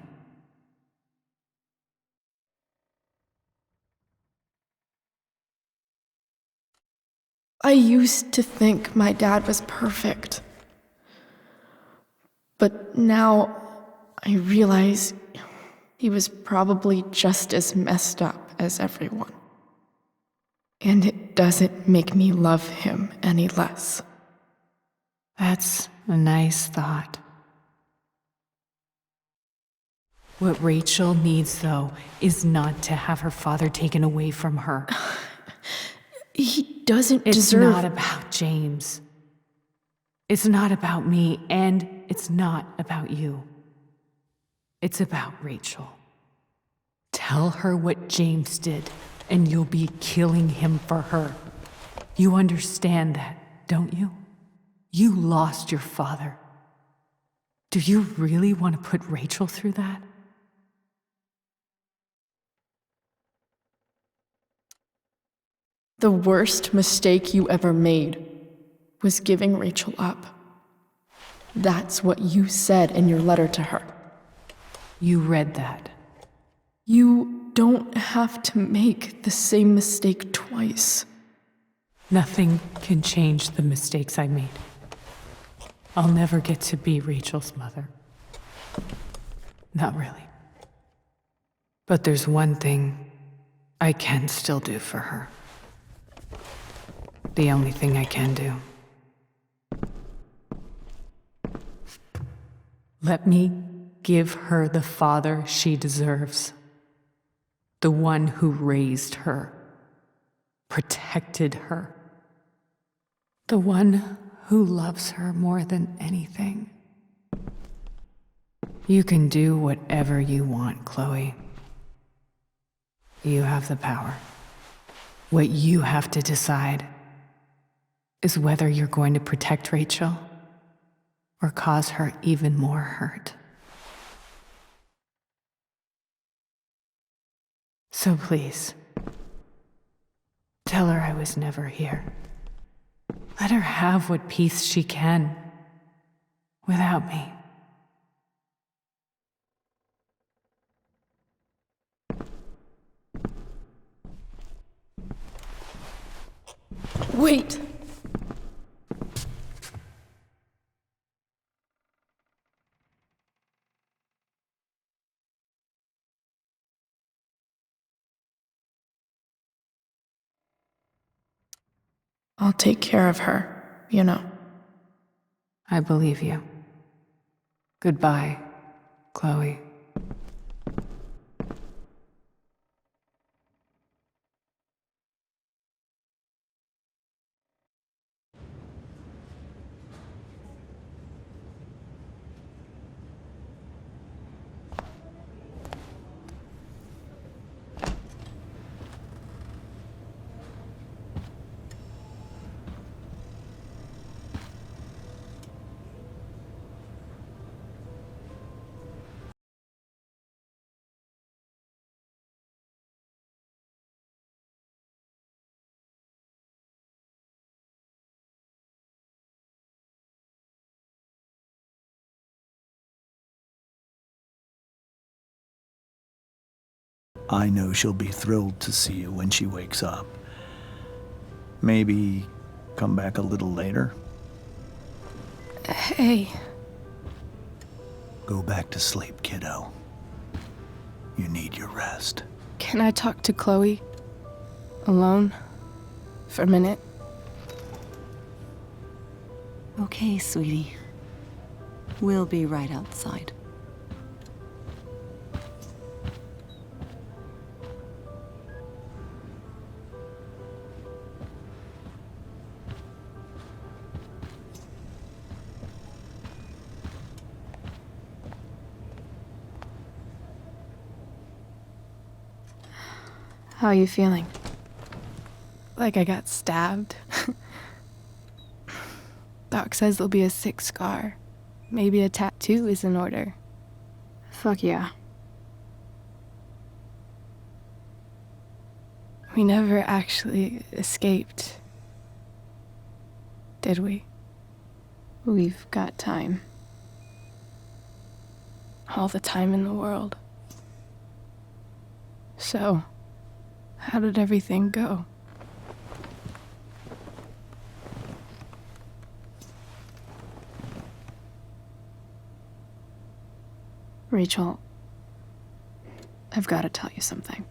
[SPEAKER 1] I used to think my dad was perfect. But now I realize he was probably just as messed up as everyone. And it doesn't make me love him any less.
[SPEAKER 8] That's a nice thought. What Rachel needs, though, is not to have her father taken away from her.
[SPEAKER 1] He doesn't
[SPEAKER 8] It's
[SPEAKER 1] deserve...
[SPEAKER 8] not about James. It's not about me, and it's not about you. It's about Rachel. Tell her what James did, and you'll be killing him for her. You understand that, don't you? You lost your father. Do you really want to put Rachel through that?
[SPEAKER 1] The worst mistake you ever made was giving Rachel up. That's what you said in your letter to her.
[SPEAKER 8] You read that.
[SPEAKER 1] You don't have to make the same mistake twice.
[SPEAKER 8] Nothing can change the mistakes I made. I'll never get to be Rachel's mother. Not really. But there's one thing I can still do for her. The only thing I can do. Let me give her the father she deserves. The one who raised her, protected her. The one who loves her more than anything. You can do whatever you want, Chloe. You have the power. What you have to decide is whether you're going to protect Rachel or cause her even more hurt. So please, tell her I was never here. Let her have what peace she can without me.
[SPEAKER 1] Wait! I'll take care of her, you know.
[SPEAKER 8] I believe you. Goodbye, Chloe.
[SPEAKER 9] I know she'll be thrilled to see you when she wakes up. Maybe come back a little later?
[SPEAKER 6] Hey.
[SPEAKER 9] Go back to sleep, kiddo. You need your rest.
[SPEAKER 6] Can I talk to Chloe? Alone? For a minute?
[SPEAKER 3] Okay, sweetie. We'll be right outside.
[SPEAKER 10] How are you feeling?
[SPEAKER 6] Like I got stabbed. Doc says there'll be a sick scar. Maybe a tattoo is in order.
[SPEAKER 10] Fuck yeah.
[SPEAKER 6] We never actually escaped, did we?
[SPEAKER 10] We've got time.
[SPEAKER 6] All the time in the world. So, how did everything go?
[SPEAKER 10] Rachel, I've got to tell you something.